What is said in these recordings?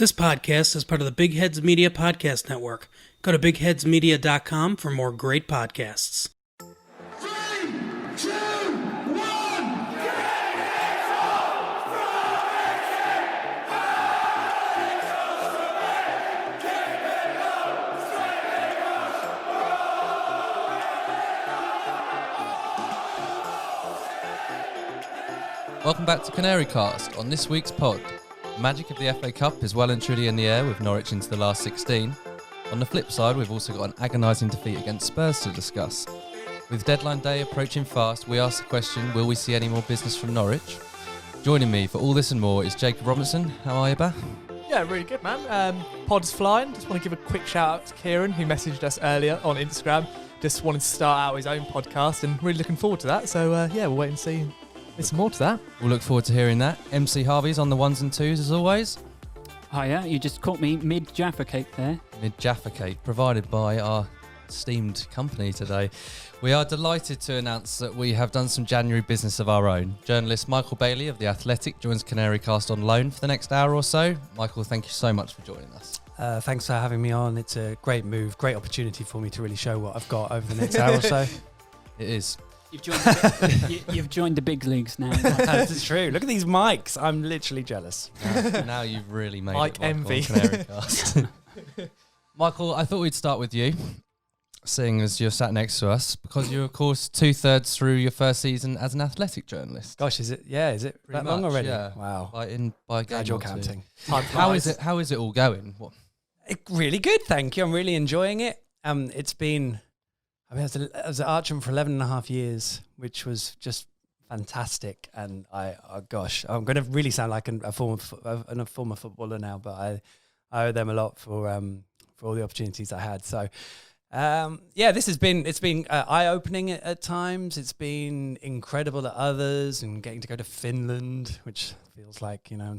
This podcast is part of the Big Heads Media Podcast Network. Go to bigheadsmedia.com for more great podcasts. 3, 2, 1. Welcome back to Canary Cast. On this week's pod, the magic of the FA Cup is well and truly in the air with Norwich into the last 16. On the flip side, we've also got an agonising defeat against Spurs to discuss. With deadline day approaching fast, we ask the question, will we see any more business from Norwich? Joining me for all this and more is Jacob Robinson. How are you, Ba? Yeah, really good, man. Pod's flying. Just want to give a quick shout out to Kieran, who messaged us earlier on Instagram. Just wanted to start out his own podcast and really looking forward to that. So, we'll wait and see. There's more to that. We'll look forward to hearing that. MC Harvey's on the ones and twos as always. Hiya, you just caught me mid-Jaffa cake there. Mid-Jaffa cake, provided by our esteemed company today. We are delighted to announce that we have done some January business of our own. Journalist Michael Bailey of The Athletic joins Canary Cast on loan for the next hour or so. Michael, thank you so much for joining us. Thanks for having me on. It's a great move, great opportunity for me to really show what I've got over the next hour or so. It is. You've joined the big leagues now. That's true. Look at these mics. I'm literally jealous. Now you've really made Mike it, Michael, envy. on Canary Cast. Michael, I thought we'd start with you, seeing as you're sat next to us, because you're, of course, 2/3 through your first season as an Athletic journalist. Gosh, is it? Yeah, is it Pretty that long much, already? yeah. Wow. By Glad game you're or two. counting. How is it all going? What? Really good, thank you. I'm really enjoying it. It's been... I was at Archam for 11 and a half years, which was just fantastic. And I'm going to really sound like a former footballer now, but I owe them a lot for all the opportunities I had. So, it's been eye-opening at times. It's been incredible at others, and getting to go to Finland, which feels like, the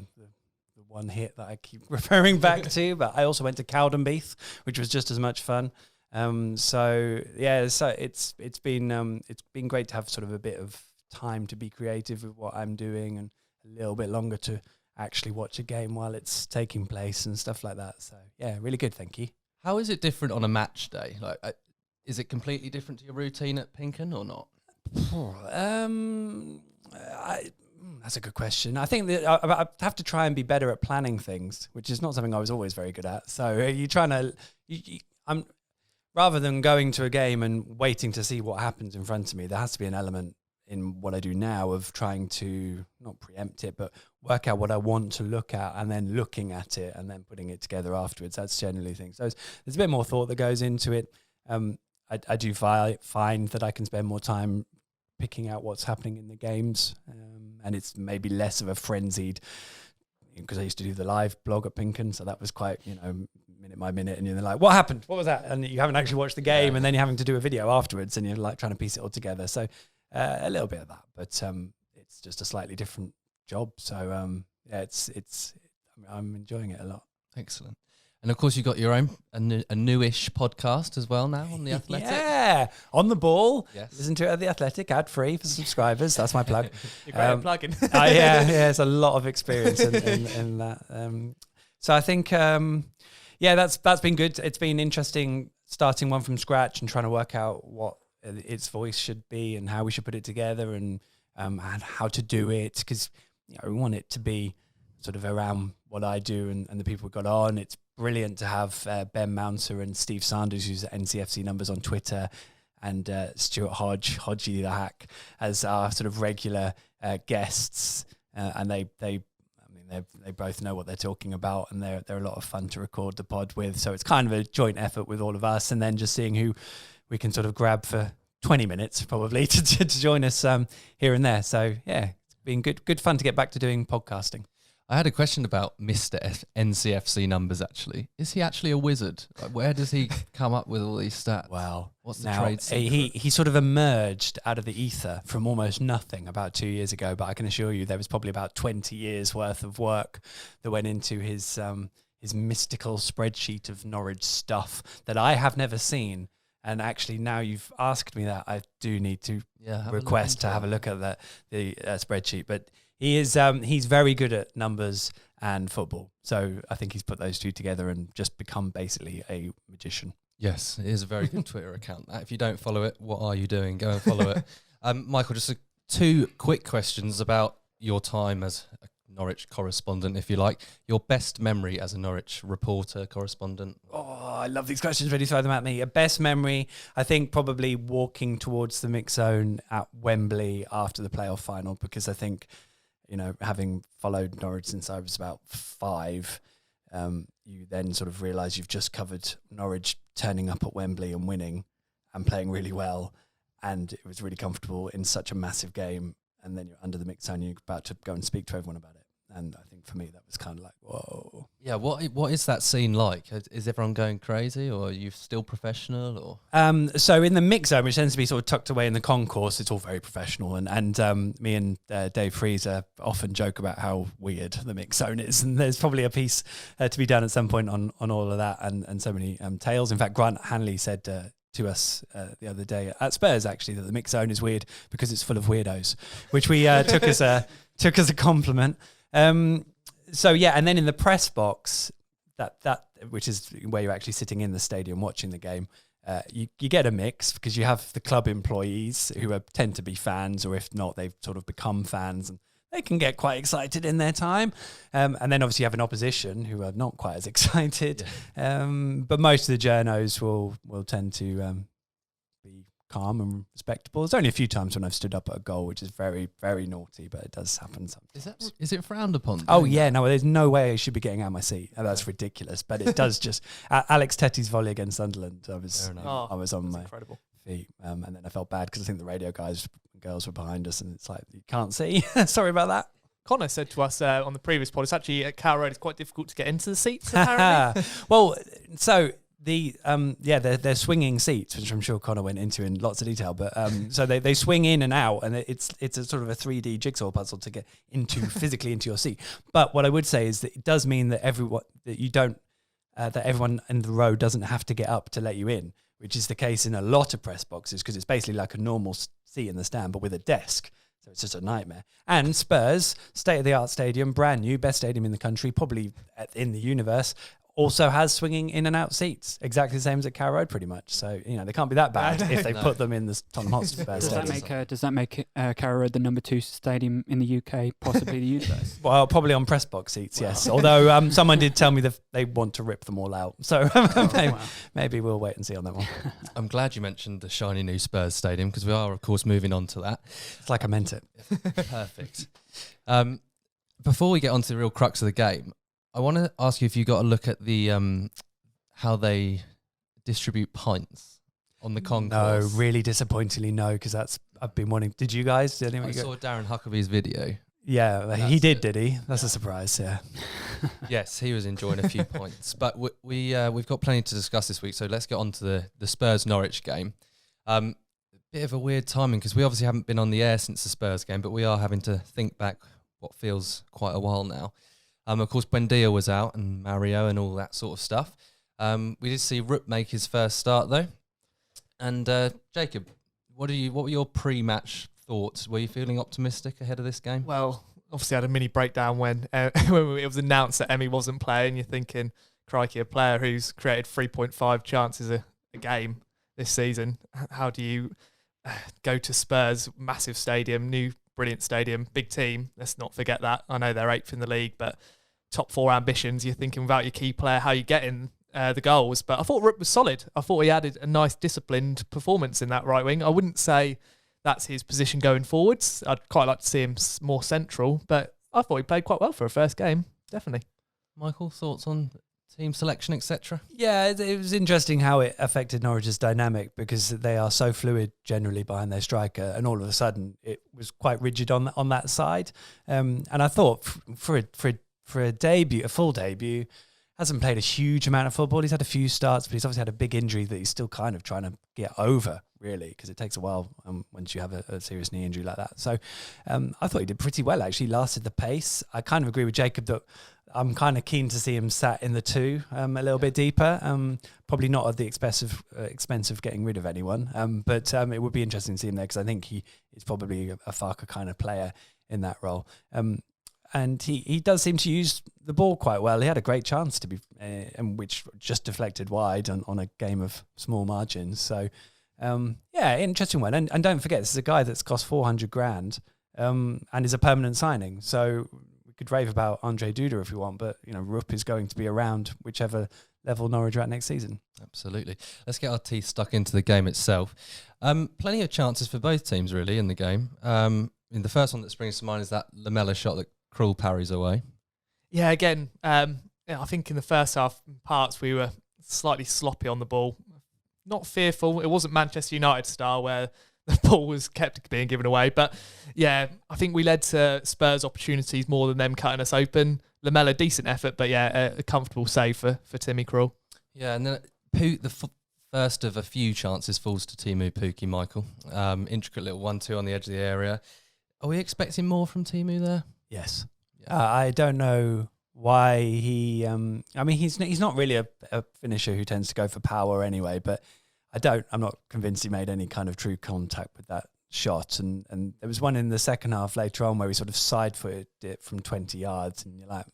one hit that I keep referring back to. But I also went to Cowdenbeath, which was just as much fun. So it's been great to have sort of a bit of time to be creative with what I'm doing, and a little bit longer to actually watch a game while it's taking place and stuff like that. So yeah, really good. Thank you. How is it different on a match day? Like, is it completely different to your routine at Pinken or not? That's a good question. I think that I have to try and be better at planning things, which is not something I was always very good at. So you're trying to, I'm rather than going to a game and waiting to see what happens in front of me, there has to be an element in what I do now of trying to not preempt it, but work out what I want to look at, and then looking at it and then putting it together afterwards. That's generally things. So there's a bit more thought that goes into it. I do find that I can spend more time picking out what's happening in the games, and it's maybe less of a frenzied, because I used to do the live blog at Pinken, so that was quite, minute by minute, and you're like, what happened? What was that? And you haven't actually watched the game, and then you're having to do a video afterwards, and you're like trying to piece it all together. So a little bit of that, but it's just a slightly different job. So I'm enjoying it a lot. Excellent. And of course, you got your own a newish podcast as well now on The Athletic. Yeah, on the ball. Yes. Listen to it at The Athletic, ad free for subscribers. That's my plug. You're great at plugging. There's a lot of experience in that. So I think, that's been good. It's been interesting starting one from scratch and trying to work out what its voice should be and how we should put it together, and how to do it, because we want it to be sort of around what I do and the people we got on. It's brilliant to have Ben Mounter and Steve Sanders, who's at NCFC Numbers on Twitter, and Stuart Hodgie the Hack as our sort of regular guests, and they both know what they're talking about, and they're a lot of fun to record the pod with. So it's kind of a joint effort with all of us, and then just seeing who we can sort of grab for 20 minutes probably to join us here and there. So yeah, it's been good fun to get back to doing podcasting. I had a question about Mr. NCFC Numbers, actually. Is he actually a wizard? Like, where does he come up with all these stats? Well, what's the trade secret? He sort of emerged out of the ether from almost nothing about 2 years ago, but I can assure you there was probably about 20 years worth of work that went into his mystical spreadsheet of Norwich stuff that I have never seen. And actually, now you've asked me that, I do need to request to have a look at the spreadsheet. But he is he's very good at numbers, and football. So I think he's put those two together and just become basically a magician. Yes, it is a very good Twitter account. If you don't follow it, what are you doing? Go and follow it. Michael, just two quick questions about your time as a Norwich correspondent, if you like. Your best memory as a Norwich reporter, correspondent? Oh, I love these questions when you throw them at me. A best memory, I think probably walking towards the mix zone at Wembley after the playoff final, because I think, having followed Norwich since I was about 5, you then sort of realise you've just covered Norwich turning up at Wembley and winning and playing really well. And it was really comfortable in such a massive game. And then you're under the mix zone, you're about to go and speak to everyone about it. And I think for me, that was kind of like, whoa. Yeah, what is that scene like? Is everyone going crazy, or are you still professional? Or So in the mix zone, which tends to be sort of tucked away in the concourse, it's all very professional. And me and Dave Freezer often joke about how weird the mix zone is. And there's probably a piece to be done at some point on all of that and so many tales. In fact, Grant Hanley said to us the other day at Spurs, actually, that the mix zone is weird because it's full of weirdos, which we took as a compliment. So yeah, and then in the press box, that which is where you're actually sitting in the stadium watching the game, you get a mix because you have the club employees who tend to be fans, or if not, they've sort of become fans, and they can get quite excited in their time. And then obviously you have an opposition who are not quite as excited. Yeah. But most of the journos will tend to be calm and respectable. There's only a few times when I've stood up at a goal, which is very, very naughty, but it does happen sometimes. Is it frowned upon? Oh, yeah. No, there's no way I should be getting out of my seat. That's ridiculous. But it does just... Alex Tetty's volley against Sunderland, I was on my feet. And then I felt bad because I think the radio guys and girls were behind us, and it's like, you can't see. Sorry about that. Connor said to us on the previous pod, it's actually at Carrow Road, it's quite difficult to get into the seats, apparently. Well, so... they're swinging seats, which I'm sure Connor went into in lots of detail. But so they swing in and out, and it's a sort of a 3D jigsaw puzzle to get physically into your seat. But what I would say is that it does mean that everyone in the row doesn't have to get up to let you in, which is the case in a lot of press boxes, because it's basically like a normal seat in the stand, but with a desk. So it's just a nightmare. And Spurs, state-of-the-art stadium, brand new, best stadium in the country, probably in the universe, also has swinging in and out seats, exactly the same as at Carrow Road, pretty much. So they can't be that bad if they put them in the Tottenham Hotspur stadium. Does that make Carrow Road the number 2 stadium in the UK, possibly the universe? Well, probably on press box seats, yes. Although someone did tell me that they want to rip them all out, so maybe we'll wait and see on that one. I'm glad you mentioned the shiny new Spurs stadium, because we are, of course, moving on to that. It's like I meant it. Perfect. Before we get on to the real crux of the game, I want to ask you if you got a look at the how they distribute pints on the concourse. No, really disappointingly no, because I've been wanting. Did you guys? Did anyone? I saw Darren Huckabee's video. Yeah, he did he? That's a surprise. Yeah. Yes, he was enjoying a few points, but we've got plenty to discuss this week. So let's get on to the Spurs Norwich game. Bit of a weird timing because we obviously haven't been on the air since the Spurs game, but we are having to think back what feels quite a while now. Of course, Buendia was out and Mario and all that sort of stuff. We did see Rupp make his first start though. And Jacob, what were your pre-match thoughts? Were you feeling optimistic ahead of this game? Well, obviously I had a mini breakdown when it was announced that Emmy wasn't playing. You're thinking, crikey, a player who's created 3.5 chances a game this season. How do you go to Spurs, massive stadium, new brilliant stadium, big team. Let's not forget that. I know they're 8th in the league, but top 4 ambitions. You're thinking without your key player, how you get in the goals. But I thought Rupp was solid. I thought he added a nice disciplined performance in that right wing. I wouldn't say that's his position going forwards. I'd quite like to see him more central, but I thought he played quite well for a first game. Definitely. Michael, thoughts on team selection, etc.? Yeah, it was interesting how it affected Norwich's dynamic, because they are so fluid generally behind their striker, and all of a sudden it was quite rigid on that side. And I thought for a debut, a full debut, hasn't played a huge amount of football. He's had a few starts, but he's obviously had a big injury that he's still kind of trying to get over, really, because it takes a while once you have a serious knee injury like that. So I thought he did pretty well, actually. Lasted the pace. I kind of agree with Jacob that I'm kind of keen to see him sat in the 2 a little bit deeper. Probably not at the expense of getting rid of anyone, but it would be interesting to see him there, because I think he is probably a Farke kind of player in that role. and he does seem to use the ball quite well. He had a great chance to be, and which just deflected wide on a game of small margins. So, interesting one. And don't forget, this is a guy that's cost 400 grand and is a permanent signing. So we could rave about Andre Duda if we want, but Rupp is going to be around whichever level Norwich are at next season. Absolutely. Let's get our teeth stuck into the game itself. Plenty of chances for both teams really in the game. The first one that springs to mind is that Lamela shot that Krul parries away. Yeah, again, I think in the first half parts we were slightly sloppy on the ball. Not fearful. It wasn't Manchester United style where the ball was kept being given away. But yeah, I think we led to Spurs opportunities more than them cutting us open. Lamela, decent effort, but yeah, a comfortable save for Timmy Krul. Yeah, and then first of a few chances falls to Timu Pukki, Michael. Intricate little 1-2 on the edge of the area. Are we expecting more from Timu there? Yes. I don't know why he... he's not really a finisher who tends to go for power anyway, but I'm not convinced he made any kind of true contact with that shot. And there was one in the second half later on where he sort of side-footed it from 20 yards, and you're like...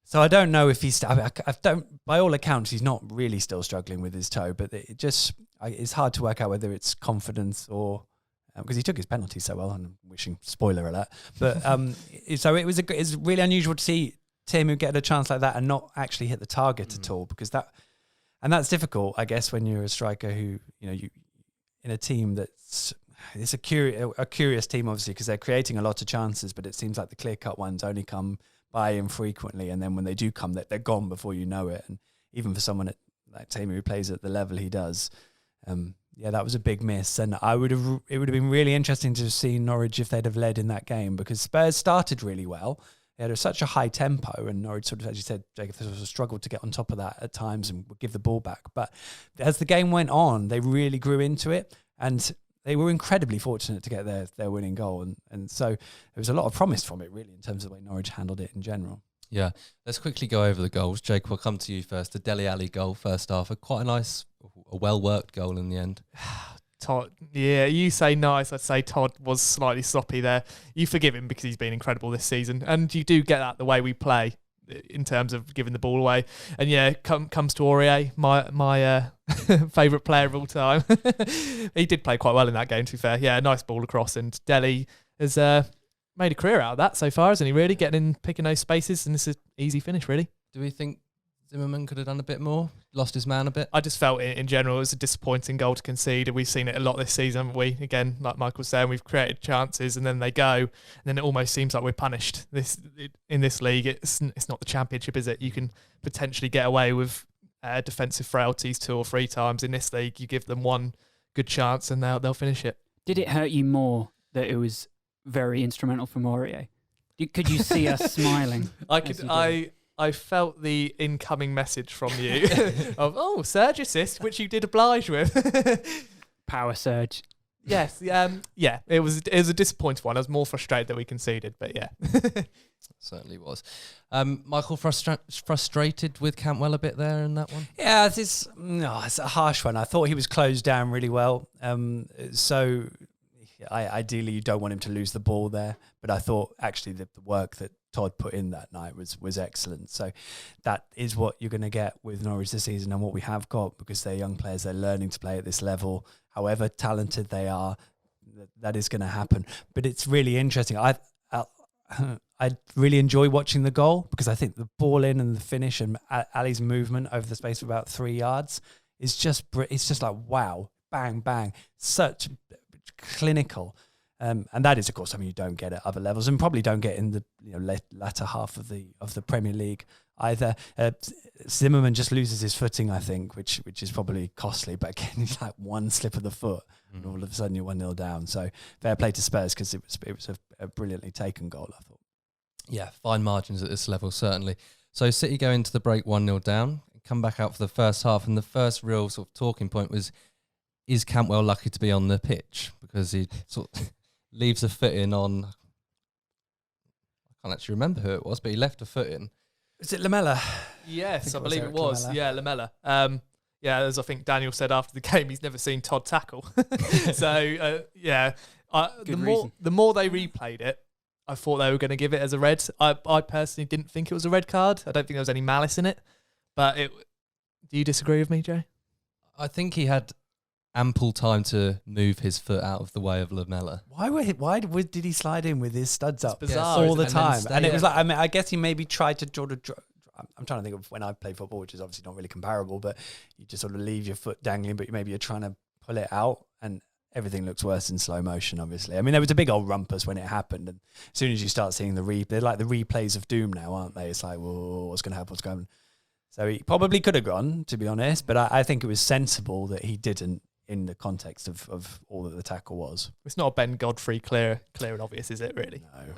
So I don't know if he's... by all accounts, he's not really still struggling with his toe, but it's hard to work out whether it's confidence or... because he took his penalty so well, and I'm wishing spoiler alert. But so it's really unusual to see Timu get a chance like that and not actually hit the target at all, because that's difficult, I guess, when you're a striker who you in a team it's a curious team obviously, because they're creating a lot of chances, but it seems like the clear-cut ones only come by infrequently, and then when they do come, they're gone before you know it. And even for someone like Timu who plays at the level he does. That was a big miss, and it would have been really interesting to see Norwich if they'd have led in that game, because Spurs started really well. They had such a high tempo, and Norwich sort of, as you said, Jacob, sort of struggled to get on top of that at times and would give the ball back. But as the game went on, they really grew into it, and they were incredibly fortunate to get their winning goal. And so there was a lot of promise from it, really, in terms of the way Norwich handled it in general. Yeah, let's quickly go over the goals. Jake, we'll come to you first. The Dele Alli goal, first half, quite a nice, a well-worked goal in the end. Todd, yeah, you say nice. I'd say Todd was slightly sloppy there. You forgive him because he's been incredible this season, and you do get that the way we play in terms of giving the ball away. And yeah, comes to Aurier, my favourite player of all time. He did play quite well in that game, to be fair. Yeah, nice ball across, and Dele has made a career out of that so far, hasn't he? Really getting in, picking those spaces, and this is an easy finish, really. Do we think Zimmerman could have done a bit more? Lost his man a bit? I just felt in general it was a disappointing goal to concede. We've seen it a lot this season, haven't we? Again, like Michael was saying, we've created chances and then they go, and then it almost seems like we're punished. In this league, it's not the Championship, is it? You can potentially get away with defensive frailties 2 or 3 times. In this league, you give them one good chance and they'll finish it. Did it hurt you more that it was very instrumental from Aurier? Could you see us smiling? I felt the incoming message from you of, surge assist, which you did oblige with. Power surge. Yes, it was a disappointing one. I was more frustrated that we conceded, but yeah. Certainly was. Michael, frustrated with Cantwell a bit there in that one? Yeah, it's a harsh one. I thought he was closed down really well. Ideally, you don't want him to lose the ball there, but I thought actually the work that Todd put in that night was excellent. So that is what you're going to get with Norwich this season, and what we have got, because they're young players, they're learning to play at this level. However talented they are, that is going to happen. But it's really interesting. I really enjoy watching the goal, because I think the ball in and the finish and Ali's movement over the space of about 3 yards is it's just like, wow, bang, bang, such clinical. And that is, of course, something you don't get at other levels, and probably don't get in the latter half of the Premier League either. Zimmerman just loses his footing, I think, which is probably costly. But again, it's like one slip of the foot, and all of a sudden you're 1-0 down. So fair play to Spurs, because it was a brilliantly taken goal, I thought. Yeah, fine margins at this level, certainly. So City go into the break 1-0 down, come back out for the first half, and the first real sort of talking point was, is Cantwell lucky to be on the pitch? Because he sort of leaves a foot in on... I can't actually remember who it was, but he left a foot in. Is it Lamela? Yes, I believe it was. Lamela. Yeah, Lamela. As I think Daniel said after the game, he's never seen Todd tackle. So, the more they replayed it, I thought they were going to give it as a red. I personally didn't think it was a red card. I don't think there was any malice in it. But do you disagree with me, Joe? I think he had ample time to move his foot out of the way of Lamella. Why did he slide in with his studs up bizarre, all the isn't it? And then time? And it stay was there. like, I mean, I guess he maybe tried to sort of. I'm trying to think of when I played football, which is obviously not really comparable, but you just sort of leave your foot dangling, but maybe you're trying to pull it out, and everything looks worse in slow motion, obviously. I mean, there was a big old rumpus when it happened, and as soon as you start seeing they're like the replays of doom now, aren't they? It's like, whoa, what's going to happen? What's going on? So he probably could have gone, to be honest, but I think it was sensible that he didn't in the context of all that the tackle was. It's not a Ben Godfrey clear and obvious, is it, really? No.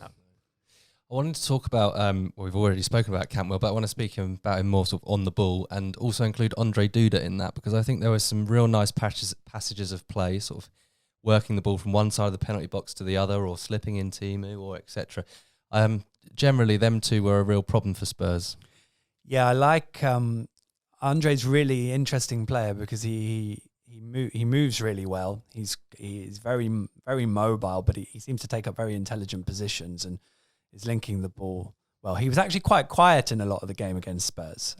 I wanted to talk about, well, we've already spoken about Cantwell, but I want to speak about him more sort of on the ball and also include Andre Duda in that, because I think there were some real nice passages of play, sort of working the ball from one side of the penalty box to the other, or slipping in Timu, or etc. Generally, them two were a real problem for Spurs. Yeah, I like Andre's really interesting player because he moves really well. He's very very mobile, but he seems to take up very intelligent positions and is linking the ball well. He was actually quite quiet in a lot of the game against Spurs,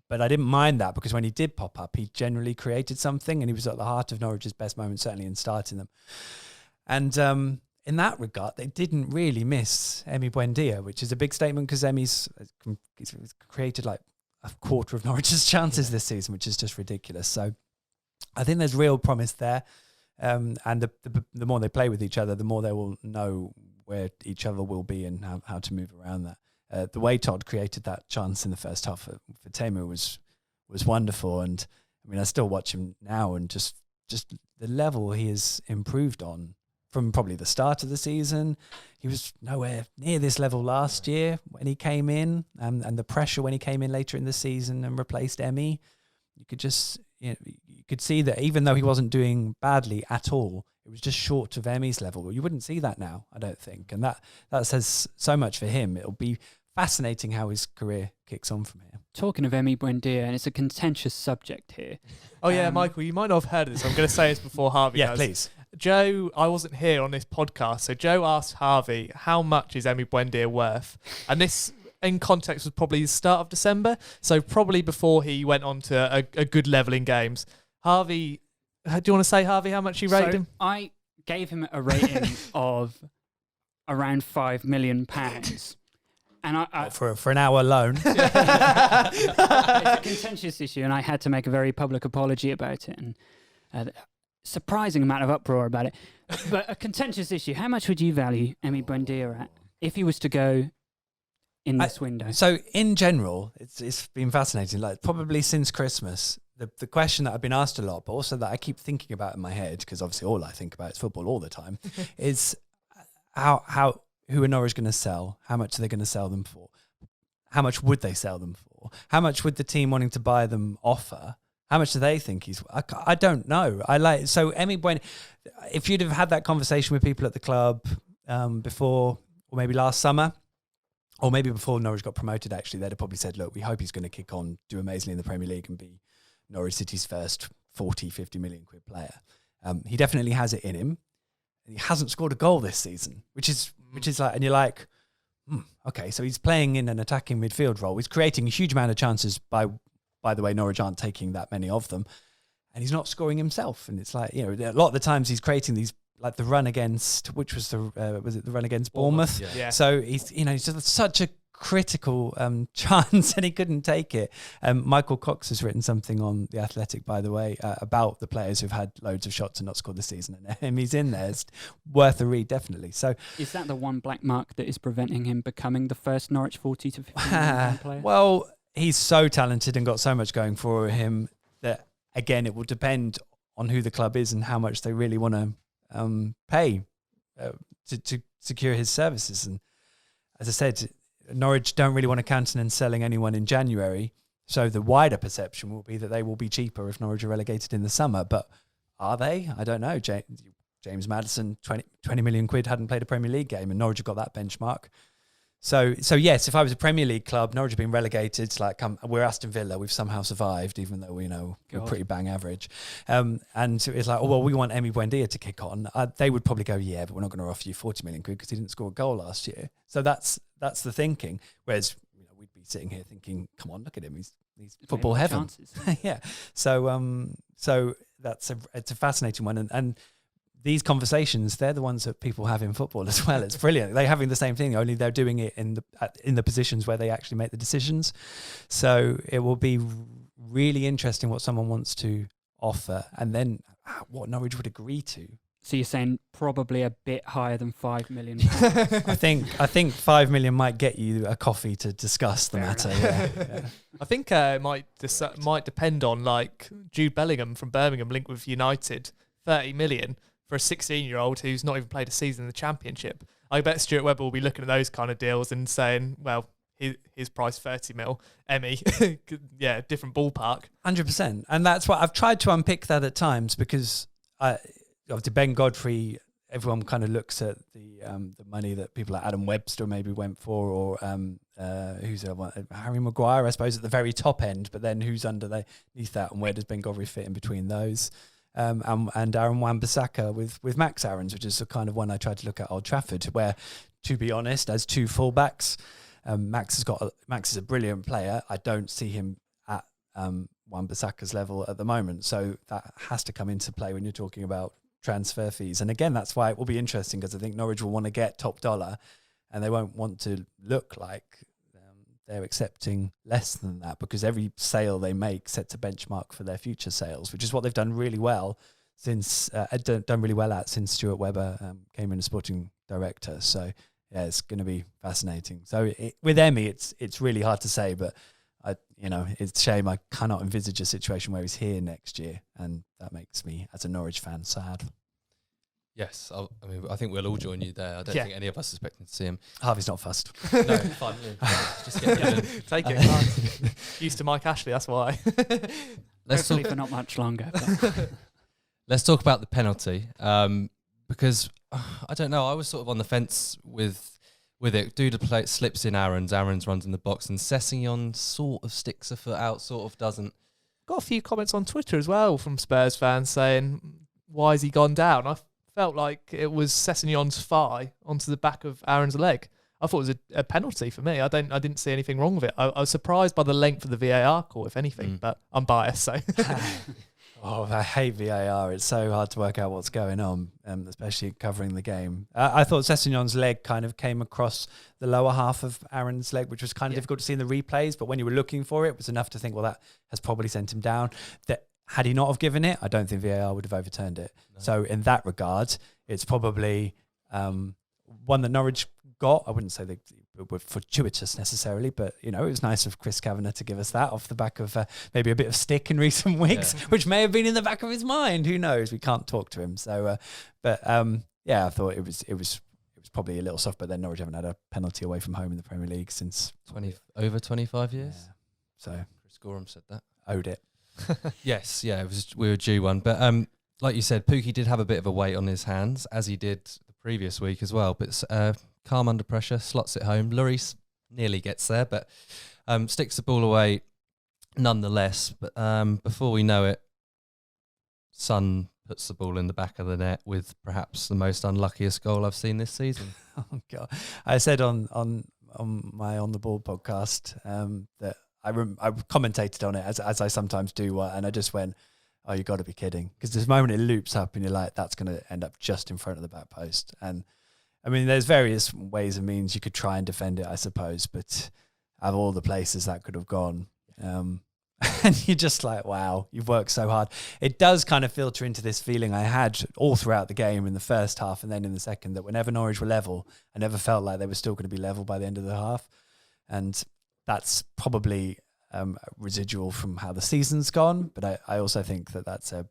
but I didn't mind that because when he did pop up, he generally created something, and he was at the heart of Norwich's best moments, certainly in starting them. And in that regard, they didn't really miss Emi Buendia, which is a big statement because Emi's created like a quarter of Norwich's chances this season, which is just ridiculous. So I think there's real promise there. And the more they play with each other, the more they will know where each other will be and how to move around that. The way Todd created that chance in the first half for Teemu was wonderful. And I mean, I still watch him now, and just the level he has improved on from probably the start of the season. He was nowhere near this level last year when he came in, and the pressure when he came in later in the season and replaced Emi. You could just, you could see that even though he wasn't doing badly at all, it was just short of Emi's level. You wouldn't see that now, I don't think. And that says so much for him. It'll be fascinating how his career kicks on from here. Talking of Emi Buendia, and it's a contentious subject here. Oh, yeah, Michael, you might not have heard of this. I'm going to say this before Harvey Yeah, does. please. Joe, I wasn't here on this podcast, so Joe asked Harvey, how much is Emi Buendia worth? And this, in context, was probably the start of December, so probably before he went on to a good level in games. Harvey, do you want to say, Harvey, how much you rated him? I gave him a rating of around £5 million. And I For an hour loan. it's a contentious issue, and I had to make a very public apology about it, and surprising amount of uproar about it. But a contentious issue. How much would you value Emi Buendia at if he was to go in this window? So in general, it's been fascinating. Like probably since Christmas, the question that I've been asked a lot, but also that I keep thinking about in my head, because obviously all I think about is football all the time, is who are Norwich going to sell? How much are they going to sell them for? How much would they sell them for? How much would the team wanting to buy them offer? How much do they think he's? I don't know. So Emi Buendia, if you'd have had that conversation with people at the club before, or maybe last summer, or maybe before Norwich got promoted, actually, they'd have probably said, look, we hope he's going to kick on, do amazingly in the Premier League and be Norwich City's first 40, 50 million quid player. He definitely has it in him. And he hasn't scored a goal this season, which is like, and you're like, okay, so he's playing in an attacking midfield role. He's creating a huge amount of chances by the way, Norwich aren't taking that many of them, and he's not scoring himself. And it's like, a lot of the times he's creating these, like the run against, which was the run against Bournemouth? Yeah. So he's just such a critical chance, and he couldn't take it. Michael Cox has written something on The Athletic, by the way, about the players who've had loads of shots and not scored this season, and he's in there. It's worth a read, definitely. So Is that the one black mark that is preventing him becoming the first Norwich 40 to 50 million player? Well, he's so talented and got so much going for him that, again, it will depend on who the club is and how much they really want to pay to secure his services. And as I said, Norwich don't really want to countenance selling anyone in January, so the wider perception will be that they will be cheaper if Norwich are relegated in the summer. But are they? I don't know. James Maddison, 20 million quid, hadn't played a Premier League game, and Norwich have got that benchmark. So yes, if I was a Premier League club, Norwich have been relegated. It's like we're Aston Villa. We've somehow survived, even though we're pretty bang average. And it's like, oh well, we want Emi Buendia to kick on. They would probably go, yeah, but we're not going to offer you 40 million quid because he didn't score a goal last year. So that's the thinking. Whereas we'd be sitting here thinking, come on, look at him, he's football heaven. Yeah. So it's a fascinating one, and these conversations, they're the ones that people have in football as well. It's brilliant. They're having the same thing, only they're doing it in the positions where they actually make the decisions. So it will be really interesting what someone wants to offer, and then what Norwich would agree to. So you're saying probably a bit higher than £5 million? I think 5 million might get you a coffee to discuss the matter. Yeah. I think it might depend on, like, Jude Bellingham from Birmingham linked with United, 30 million. For a 16-year-old who's not even played a season in the Championship. I bet Stuart Webber will be looking at those kind of deals and saying, well, his price 30 mil, Emmy, yeah, different ballpark. 100%. And that's what I've tried to unpick that at times, because obviously Ben Godfrey, everyone kind of looks at the money that people like Adam Webster maybe went for, or who's the other one? Harry Maguire, I suppose, at the very top end, but then who's underneath that, and where does Ben Godfrey fit in between those? And Aaron Wan-Bissaka with Max Aarons, which is the kind of one I tried to look at Old Trafford, where, to be honest, as two fullbacks, Max is a brilliant player. I don't see him at Wan-Bissaka's level at the moment, so that has to come into play when you're talking about transfer fees. And again, that's why it will be interesting, because I think Norwich will want to get top dollar, and they won't want to look like they're accepting less than that, because every sale they make sets a benchmark for their future sales, which is what they've done really well since since Stuart Webber came in as sporting director. So yeah, it's going to be fascinating. So with Emmy, it's really hard to say, but it's a shame I cannot envisage a situation where he's here next year, and that makes me, as a Norwich fan, sad. Yes, I think we'll all join you there. I don't think any of us are expecting to see him. Harvey's not fussed. No, fine. Just get rid of Take it. Used to Mike Ashley, that's why. Hopefully for not much longer. Let's talk about the penalty, because I don't know. I was sort of on the fence with it. Duda play slips in Aaron's runs in the box, and Sessegnon sort of sticks a foot out, sort of doesn't. Got a few comments on Twitter as well from Spurs fans saying, why has he gone down? I felt like it was Sessegnon's thigh onto the back of Aaron's leg. I thought it was a penalty for me. I didn't see anything wrong with it. I was surprised by the length of the VAR call, if anything, but I'm biased, so. Oh, I hate VAR. It's so hard to work out what's going on, especially covering the game. I thought Sessegnon's leg kind of came across the lower half of Aaron's leg, which was kind of difficult to see in the replays, but when you were looking for it, it was enough to think, well, that has probably sent him down. That had he not have given it, I don't think VAR would have overturned it. No. So in that regard, it's probably one that Norwich got. I wouldn't say they were fortuitous necessarily, but it was nice of Chris Kavanagh to give us that off the back of maybe a bit of stick in recent weeks, which may have been in the back of his mind. Who knows? We can't talk to him. So, I thought it was probably a little soft. But then Norwich haven't had a penalty away from home in the Premier League since over 25 years. Yeah. So Chris Gorham said that. Owed it. Yes, yeah, we were due one, but like you said, Pookie did have a bit of a weight on his hands, as he did the previous week as well. But calm under pressure, slots it home. Lloris nearly gets there, but sticks the ball away nonetheless. But before we know it, Son puts the ball in the back of the net with perhaps the most unluckiest goal I've seen this season. Oh God! I said on my On the Ball podcast that I commentated on it as I sometimes do, and I just went, "Oh, you got to be kidding!" Because this moment it loops up, and you're like, "That's going to end up just in front of the back post." And I mean, there's various ways and means you could try and defend it, I suppose, but out of all the places that could have gone, and you're just like, "Wow, you've worked so hard." It does kind of filter into this feeling I had all throughout the game in the first half and then in the second, that whenever Norwich were level, I never felt like they were still going to be level by the end of the half, and that's probably residual from how the season's gone. But I also think that's a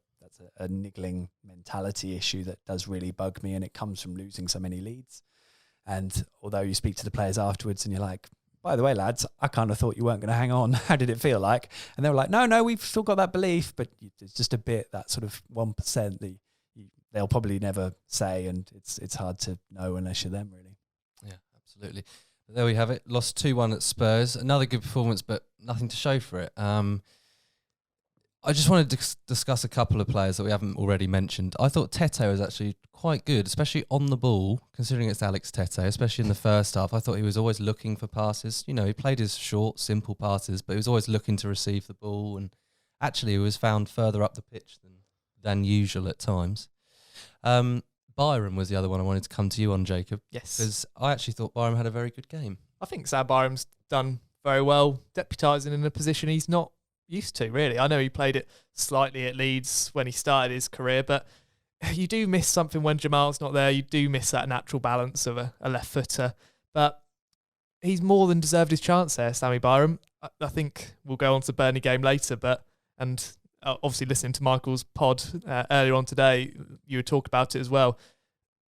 niggling mentality issue that does really bug me, and it comes from losing so many leads. And although you speak to the players afterwards and you're like, "By the way, lads, I kind of thought you weren't going to hang on. How did it feel like?" And they were like, no, we've still got that belief, but it's just a bit, that sort of 1% that they'll probably never say, and it's hard to know unless you're them, really. Yeah, absolutely. There we have it. Lost 2-1 at Spurs. Another good performance, but nothing to show for it. I just wanted to discuss a couple of players that we haven't already mentioned. I thought Tete was actually quite good, especially on the ball, considering it's Alex Tete, especially in the first half. I thought he was always looking for passes. You know, he played his short, simple passes, but he was always looking to receive the ball, and actually he was found further up the pitch than usual at times. Byram was the other one I wanted to come to you on, Jacob. Yes. Because I actually thought Byram had a very good game. I think Sam Byram's done very well, deputising in a position he's not used to, really. I know he played it slightly at Leeds when he started his career, but you do miss something when Jamal's not there. You do miss that natural balance of a left footer. But he's more than deserved his chance there, Sammy Byram. I think we'll go on to the Burnley game later, and obviously listening to Michael's pod earlier on today, you would talk about it as well.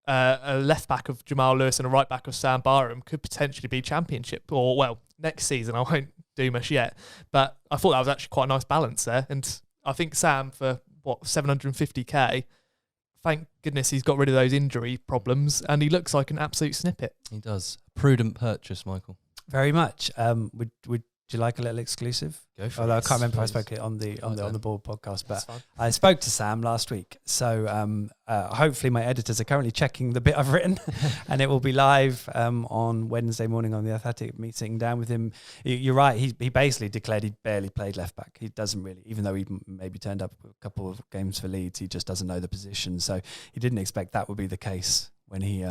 A left back of Jamal Lewis and a right back of Sam Byram could potentially be Championship, or, well, next season. I won't do much yet, but I thought that was actually quite a nice balance there. And I think Sam, for what, 750k, thank goodness he's got rid of those injury problems, and he looks like an absolute snippet. He does. Prudent purchase, Michael. Very much. Would you like a little exclusive? Go for Although it. I can't remember if I spoke it on the Ball podcast, but I spoke to Sam last week. So hopefully my editors are currently checking the bit I've written, and it will be live on Wednesday morning on the Athletic, me sitting down with him. You're right. He basically declared he barely played left back. He doesn't really, even though he maybe turned up a couple of games for Leeds, he just doesn't know the position. So he didn't expect that would be the case when he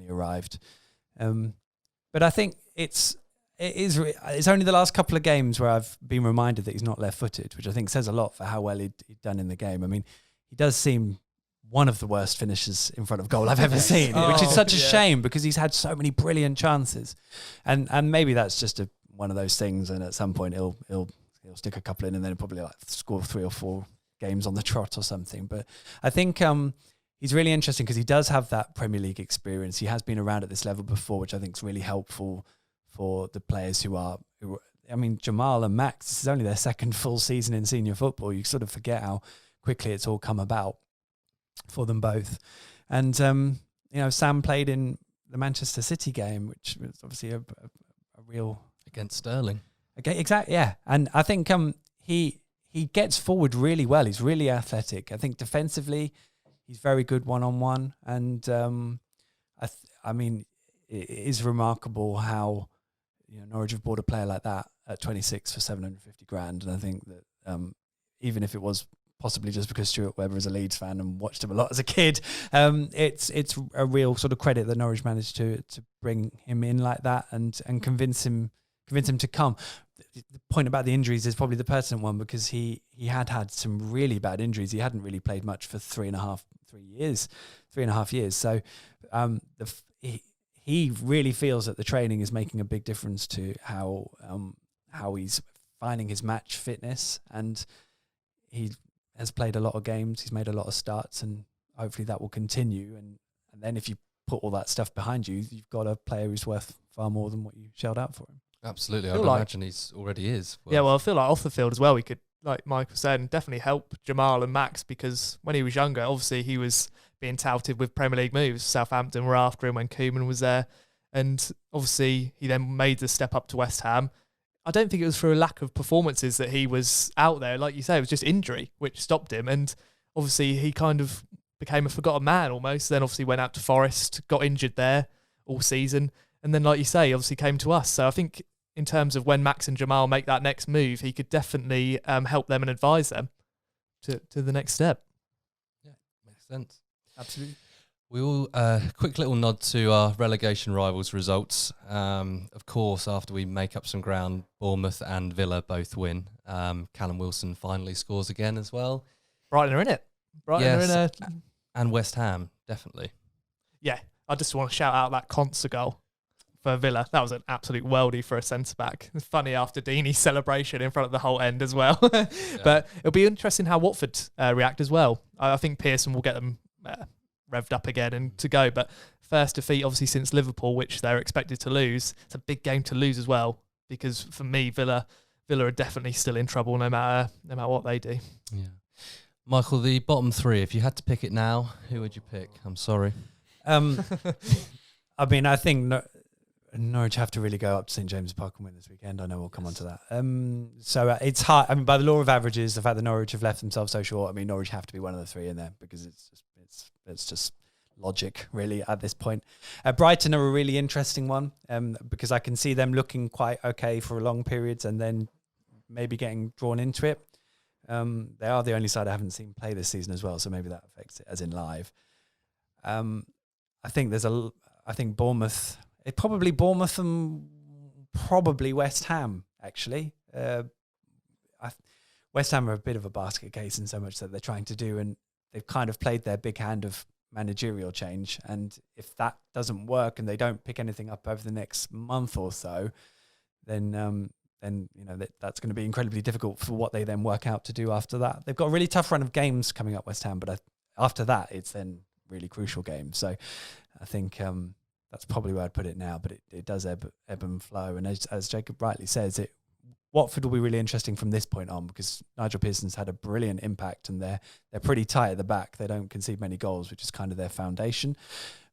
arrived. But I think it's only the last couple of games where I've been reminded that he's not left-footed, which I think says a lot for how well he'd done in the game. I mean, he does seem one of the worst finishers in front of goal I've ever seen, which is such a shame because he's had so many brilliant chances. And maybe that's just one of those things, and at some point he'll stick a couple in and then he'll probably score 3 or 4 games on the trot or something. But I think he's really interesting because he does have that Premier League experience. He has been around at this level before, which I think is really helpful for the players who I mean, Jamal and Max, this is only their second full season in senior football. You sort of forget how quickly it's all come about for them both. And, Sam played in the Manchester City game, which was obviously a real... Against Sterling. Okay, exactly, yeah. And I think he gets forward really well. He's really athletic. I think defensively, he's very good one-on-one. And, I mean, it is remarkable how... Norwich have bought a player like that at 26 for 750 grand. And I think that even if it was possibly just because Stuart Webber is a Leeds fan and watched him a lot as a kid, it's a real sort of credit that Norwich managed to bring him in like that and convince him to come. The point about the injuries is probably the pertinent one because he had some really bad injuries. He hadn't really played much for 3.5 years. So he really feels that the training is making a big difference to how he's finding his match fitness, and he has played a lot of games. He's made a lot of starts, and hopefully that will continue. And then if you put all that stuff behind you, you've got a player who's worth far more than what you shelled out for him. Absolutely, I would imagine he's already is. Yeah, well, I feel like off the field as well, we could, like Michael said, definitely help Jamal and Max because when he was younger, obviously he was being touted with Premier League moves. Southampton were after him when Koeman was there. And obviously he then made the step up to West Ham. I don't think it was through a lack of performances that he was out there. Like you say, it was just injury which stopped him. And obviously he kind of became a forgotten man almost. Then obviously went out to Forest, got injured there all season. And then, like you say, obviously came to us. So I think in terms of when Max and Jamal make that next move, he could definitely help them and advise them to the next step. Yeah, makes sense. Absolutely. We all quick little nod to our relegation rivals results. Of course, after we make up some ground, Bournemouth and Villa both win. Callum Wilson finally scores again as well. Brighton are in it. And West Ham, definitely. Yeah, I just want to shout out that Conser goal for Villa. That was an absolute worldie for a centre-back. It's funny after Deeney's celebration in front of the whole end as well. But it'll be interesting how Watford react as well. I think Pearson will get them revved up again and to go. But first defeat, obviously, since Liverpool, which they're expected to lose. It's a big game to lose as well because for me, Villa are definitely still in trouble no matter what they do. Yeah. Michael, the bottom three, if you had to pick it now, who would you pick? I'm sorry. I mean, I think Norwich have to really go up to St James's Park and win this weekend. I know we'll come on to that. So it's hard. I mean, by the law of averages, the fact that Norwich have left themselves so short, I mean, Norwich have to be one of the three in there because it's just logic, really, at this point. Brighton are a really interesting one because I can see them looking quite okay for long periods and then maybe getting drawn into it. They are the only side I haven't seen play this season as well, so maybe that affects it, as in live. I think Bournemouth. It's probably Bournemouth and probably West Ham, actually. West Ham are a bit of a basket case in so much that they're trying to do, and they've kind of played their big hand of managerial change. And if that doesn't work and they don't pick anything up over the next month or so, then that's going to be incredibly difficult for what they then work out to do after that. They've got a really tough run of games coming up, West Ham, but after that, it's then really crucial games. So I think that's probably where I'd put it now, but it does ebb and flow. And as Jacob rightly says, Watford will be really interesting from this point on because Nigel Pearson's had a brilliant impact and they're pretty tight at the back. They don't concede many goals, which is kind of their foundation.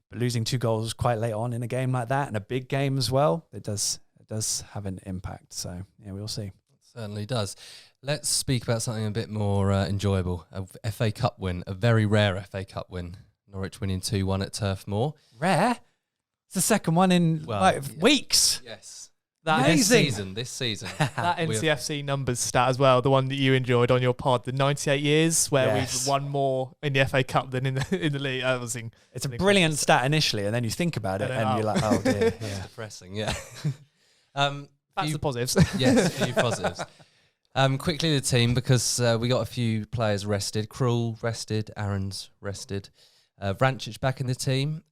But losing 2 goals quite late on in a game like that and a big game as well, it does have an impact. So yeah, we'll see. It certainly does. Let's speak about something a bit more enjoyable. A FA Cup win, a very rare FA Cup win. Norwich winning 2-1 at Turf Moor. Rare? It's the second one in weeks. Yes. Amazing. This season. That NCFC numbers stat as well, the one that you enjoyed on your pod, the 98 years where we've won more in the FA Cup than in the league. It's a brilliant stat initially, and then you think about it and you're like, oh dear. Yeah. Depressing, yeah. That's the positives. Yes, a few positives. Quickly the team, because we got a few players rested. Krul rested, Aaron's rested. Vrancic back in the team.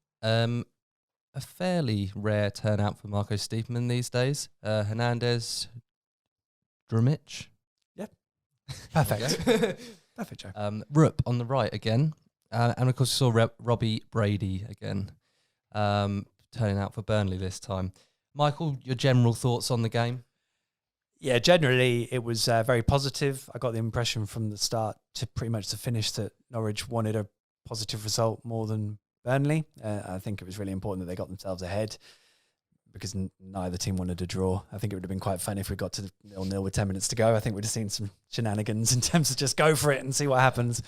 A fairly rare turnout for Marco Stiepermann these days. Hernandez, Drumic. Yep. Perfect. Perfect, Joe. Rupp on the right again. And of course, we saw Robbie Brady again, turning out for Burnley this time. Michael, your general thoughts on the game? Yeah, generally it was very positive. I got the impression from the start to pretty much the finish that Norwich wanted a positive result more than Burnley. I think it was really important that they got themselves ahead because neither team wanted a draw. I think it would have been quite fun if we got to 0-0 with 10 minutes to go. I think we'd have seen some shenanigans in terms of just go for it and see what happens.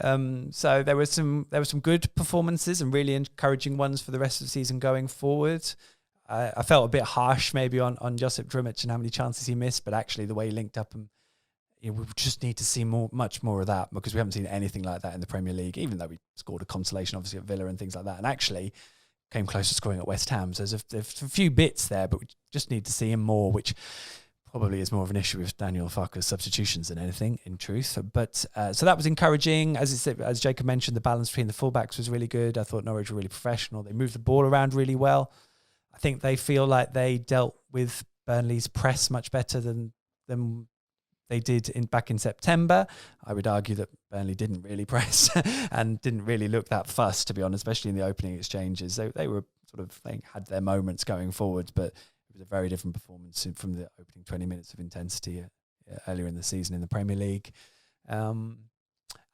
So there were some good performances and really encouraging ones for the rest of the season going forward. I felt a bit harsh maybe on Josip Drumic and how many chances he missed, but actually the way he linked up and we just need to see much more of that because we haven't seen anything like that in the Premier League, even though we scored a consolation obviously at Villa and things like that, and actually came close to scoring at West Ham. So there's a few bits there, but we just need to see him more, which probably is more of an issue with Daniel Farke's substitutions than anything, in truth. But so that was encouraging. As Jacob mentioned, the balance between the fullbacks was really good. I thought Norwich were really professional. They moved the ball around really well. I think they feel like they dealt with Burnley's press much better than they did back in September. I would argue that Burnley didn't really press and didn't really look that fussed, to be honest, especially in the opening exchanges. They were sort of had their moments going forwards, but it was a very different performance from the opening 20 minutes of intensity earlier in the season in the Premier League. And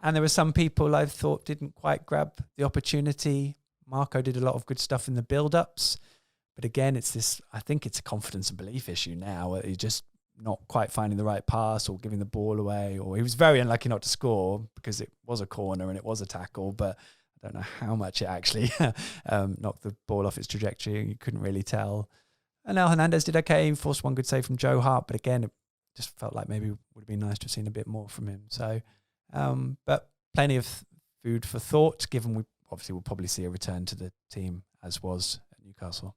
there were some people I thought didn't quite grab the opportunity. Marco did a lot of good stuff in the build-ups, but again, I think it's a confidence and belief issue now. He's just not quite finding the right pass or giving the ball away, or he was very unlucky not to score because it was a corner and it was a tackle, but I don't know how much it actually knocked the ball off its trajectory. You couldn't really tell. And now Hernandez did okay. He forced one good save from Joe Hart, but again, it just felt like maybe it would have been nice to have seen a bit more from him. So, but plenty of food for thought, given we obviously will probably see a return to the team as was at Newcastle.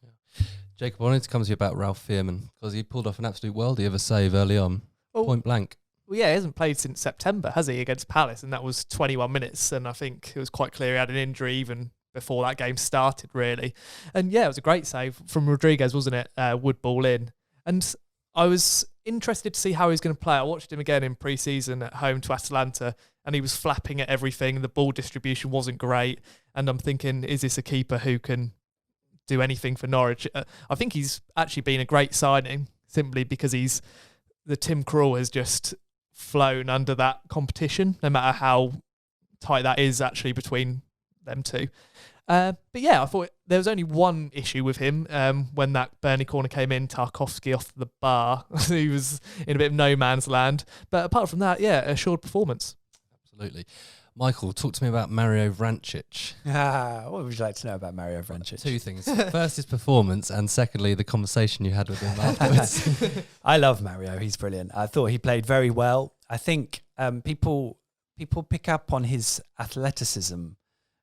Yeah. Jacob, I wanted to come to you about Ralph Fearman because he pulled off an absolute worldie of a save early on, point blank. Well, yeah, he hasn't played since September, has he, against Palace? And that was 21 minutes. And I think it was quite clear he had an injury even before that game started, really. And yeah, it was a great save from Rodriguez, wasn't it? Wood ball in. And I was interested to see how he's going to play. I watched him again in pre-season at home to Atalanta, and he was flapping at everything. The ball distribution wasn't great. And I'm thinking, is this a keeper who can do anything for Norwich? I think he's actually been a great signing simply because the Tim Krul has just flown under that competition, no matter how tight that is actually between them two. But yeah, I thought there was only one issue with him when that Burnley corner came in, Tarkovsky off the bar. He was in a bit of no man's land. But apart from that, yeah, assured performance. Absolutely. Michael, talk to me about Mario Vrancic. What would you like to know about Mario Vrancic? Two things. First, his performance, and secondly, the conversation you had with him afterwards. I love Mario. He's brilliant. I thought he played very well. I think people pick up on his athleticism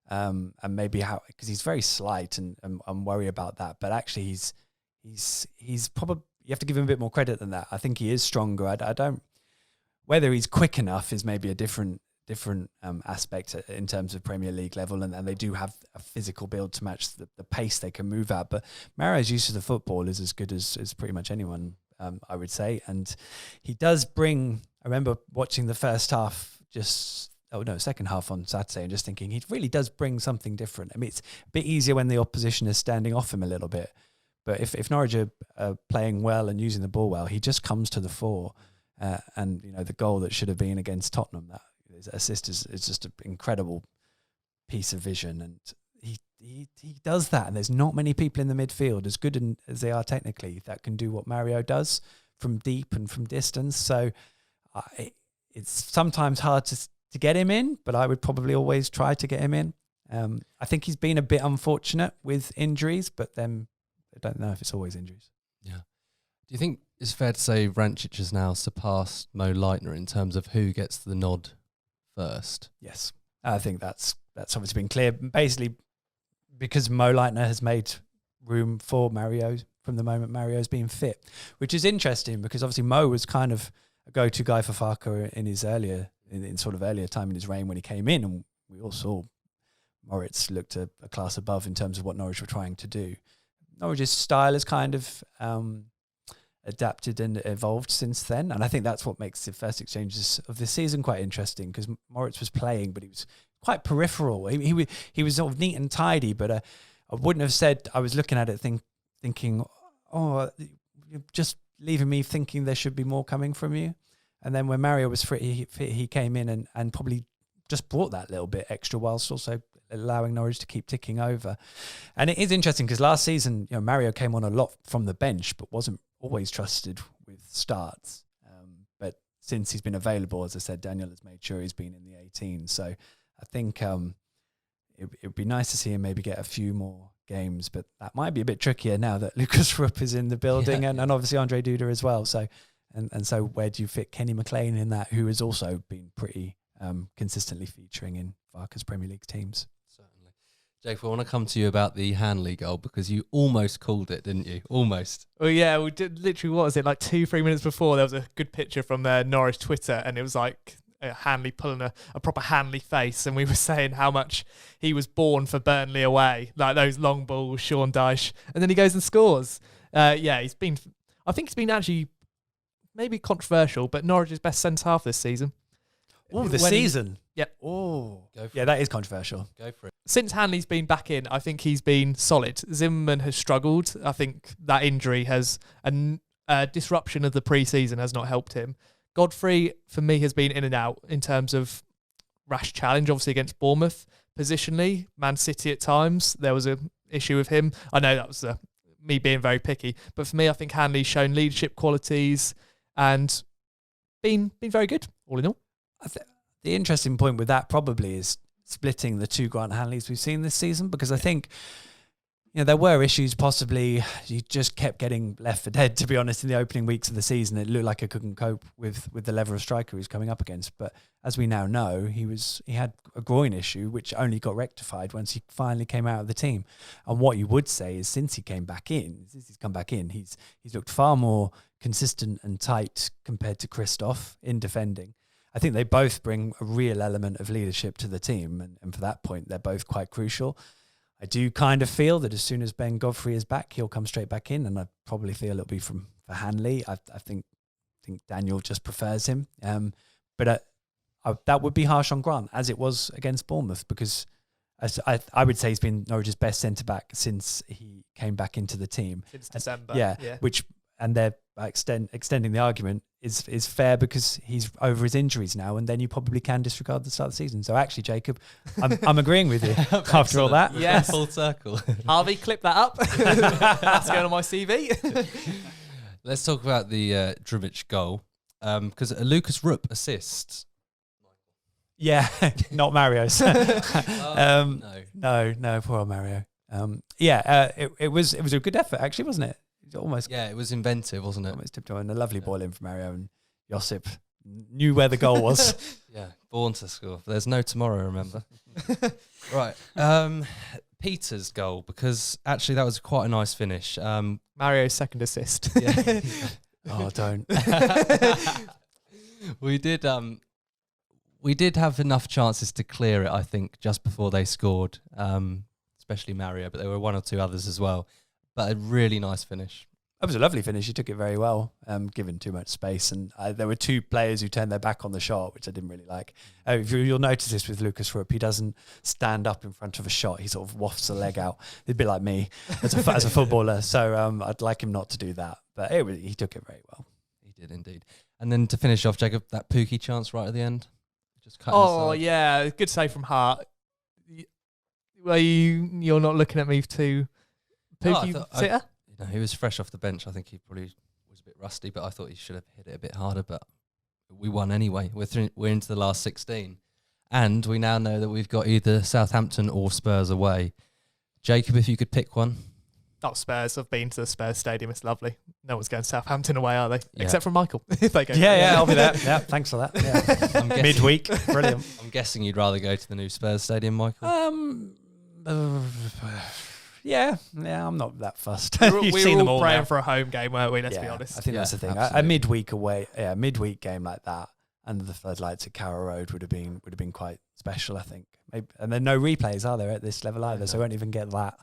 and maybe how, because he's very slight and worry about that. But actually, he's probably, you have to give him a bit more credit than that. I think he is stronger. I don't, whether he's quick enough is maybe a different aspect in terms of Premier League level, and they do have a physical build to match the pace they can move at. But Mario's use of the football is as good as pretty much anyone, I would say. And he does bring, I remember watching the first half, second half on Saturday, and just thinking he really does bring something different. I mean, it's a bit easier when the opposition is standing off him a little bit. But if Norwich are playing well and using the ball well, he just comes to the fore. And, the goal that should have been against Tottenham, that his assist is just an incredible piece of vision, and he does that. And there's not many people in the midfield, as good as they are technically, that can do what Mario does from deep and from distance. So it's sometimes hard to get him in, but I would probably always try to get him in. I think he's been a bit unfortunate with injuries, but then I don't know if it's always injuries. Yeah. Do you think it's fair to say Vrancic has now surpassed Mo Leitner in terms of who gets the nod first? Yes, I think that's obviously been clear. Basically, because Mo Leitner has made room for Mario from the moment Mario's been fit, which is interesting because obviously Mo was kind of a go-to guy for Farke in his earlier time in his reign when he came in, and we all saw Moritz looked a class above in terms of what Norwich were trying to do. Norwich's style is kind of adapted and evolved since then, and I think that's what makes the first exchanges of this season quite interesting, because Moritz was playing, but he was quite peripheral. He was sort of neat and tidy, but I wouldn't have said, I was looking at it thinking, oh, you're just leaving me thinking there should be more coming from you. And then when Mario was fit, he came in and probably just brought that little bit extra, whilst also allowing Norwich to keep ticking over. And it is interesting because last season, Mario came on a lot from the bench, but wasn't always trusted with starts. But since he's been available, as I said, Daniel has made sure he's been in the 18. So I think it would be nice to see him maybe get a few more games, but that might be a bit trickier now that Lucas Rupp is in the building, and obviously Andre Duda as well. So so where do you fit Kenny McLean in that, who has also been pretty consistently featuring in Farke's Premier League teams? Certainly. Jake, I want to come to you about the Hanley goal, because you almost called it, didn't you? Almost. Well, yeah, we did. Literally, what was it, like 2-3 minutes before, there was a good picture from Norwich Twitter, and it was like Hanley pulling a proper Hanley face, and we were saying how much he was born for Burnley away, like those long balls, Sean Dyche, and then he goes and scores. I think he's been actually maybe controversial, but Norwich's best centre-half this season. Oh, this season? Yep. Oh, yeah, that is controversial. Go for it. Since Hanley's been back in, I think he's been solid. Zimmerman has struggled. I think that injury has, a disruption of the pre-season has not helped him. Godfrey, for me, has been in and out in terms of rash challenge, obviously against Bournemouth. Positionally, Man City at times, there was an issue with him. I know that was me being very picky, but for me, I think Hanley's shown leadership qualities and been very good, all in all. The interesting point with that probably is splitting the two Grant Hanleys we've seen this season, because I think there were issues, possibly you just kept getting left for dead, to be honest. In the opening weeks of the season, it looked like I couldn't cope with the level of striker he was coming up against. But as we now know, he had a groin issue, which only got rectified once he finally came out of the team. And what you would say is, since he's come back in, he's looked far more consistent and tight compared to Christoph in defending. I think they both bring a real element of leadership to the team, and for that point, they're both quite crucial. I do kind of feel that as soon as Ben Godfrey is back, he'll come straight back in, and I probably feel it'll be for Hanley. I think Daniel just prefers him, but that would be harsh on Grant, as it was against Bournemouth, because I would say he's been Norwich's best centre back since he came back into the team Since December. Yeah, which and they're extending the argument is fair because he's over his injuries now, and then you probably can disregard the start of the season. So actually, Jacob, I'm agreeing with you after all that. Yes. Full circle. Harvey, clip that up. That's going on my CV. Let's talk about the Drmic goal, because a Lucas Rupp assist. Yeah, not Mario's. No. No, poor old Mario. It was a good effort, actually, wasn't it? Almost, Yeah, it was inventive, wasn't it? almost tipped on a lovely ball in from Mario, and Josip knew where the goal was. Yeah, born to score. There's no tomorrow, remember? Right. Peter's goal, because actually that was quite a nice finish. Mario's second assist. Yeah. Oh, don't. We did have enough chances to clear it, I think, just before they scored, especially Mario, but there were one or two others as well. But a really nice finish. That was a lovely finish. He took it very well, given too much space. And there were two players who turned their back on the shot, which I didn't really like. You'll notice this with Lucas Rupp. He doesn't stand up in front of a shot. He sort of wafts a leg out. He'd be like me as a footballer. So I'd like him not to do that. But he took it very well. He did indeed. And then to finish off, Jacob, that Pookie chance right at the end. Just cut inside. Yeah, good save from Hart. Well, you're not looking at me too... Pookie sitter? He was fresh off the bench. I think he probably was a bit rusty, but I thought he should have hit it a bit harder. But we won anyway. We're into the last 16, and we now know that we've got either Southampton or Spurs away. Jacob, if you could pick one. Not Spurs. I've been to the Spurs stadium. It's lovely. No one's going to Southampton away, are they? Yeah. Except for Michael. If they go. Yeah, I'll be there. Yeah, thanks for that. Yeah. I'm guessing, Midweek, brilliant. I'm guessing you'd rather go to the new Spurs stadium, Michael. Yeah, I'm not that fussed. We You've were seen them all all praying now. for a home game, weren't we? Let's be Yeah, honest. I think that's the thing. A absolutely. midweek away, midweek game like that under the floodlights at Carrow Road would have been quite special, I think. Maybe, and there are no replays, are there, at this level either? So I won't even get that.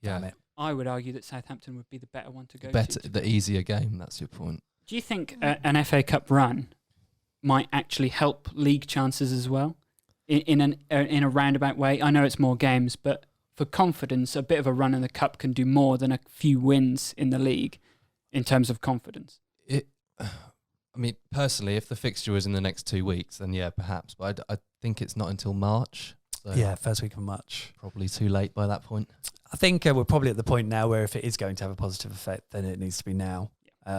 Yeah, Damn it. I would argue that Southampton would be the better one to go to. the easier game. That's your point. Do you think an FA Cup run might actually help league chances as well in a roundabout way? I know it's more games, but for confidence, a bit of a run in the cup can do more than a few wins in the league in terms of confidence. I mean, personally, if the fixture was in the next 2 weeks, then yeah, perhaps. But I think it's not until March. So Yeah, first week of March. probably too late by that point. I think we're probably at the point now where if it is going to have a positive effect, then it needs to be now.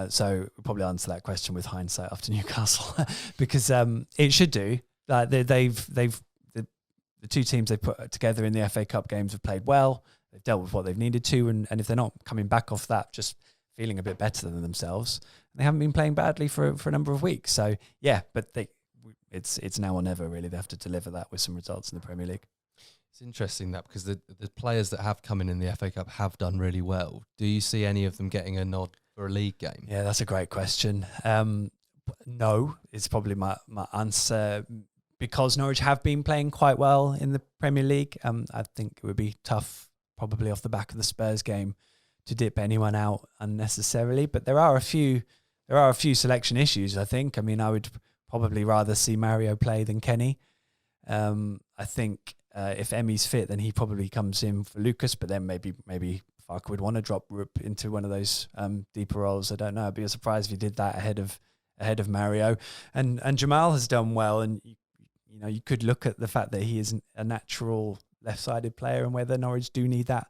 So we'll probably answer that question with hindsight after Newcastle, because it should do. The two teams they've put together in the FA Cup games have played well. They've dealt with what they've needed to, and if they're not coming back off that, just feeling a bit better than themselves, they haven't been playing badly for a number of weeks. So yeah, but it's now or never really. They have to deliver that with some results in the Premier League. It's interesting that because the players that have come in the FA Cup have done really well. Do you see any of them getting a nod for a league game? Yeah, that's a great question. No, it's probably my answer. Because Norwich have been playing quite well in the Premier League, I think it would be tough, probably off the back of the Spurs game, to dip anyone out unnecessarily. But there are a few selection issues, I think. I mean, I would probably rather see Mario play than Kenny. I think if Emmy's fit, then he probably comes in for Lucas. But then maybe Farke would want to drop Rupp into one of those deeper roles. I don't know. I'd be surprised if he did that ahead of Mario. And Jamal has done well, and you could look at the fact that he isn't a natural left-sided player and whether Norwich do need that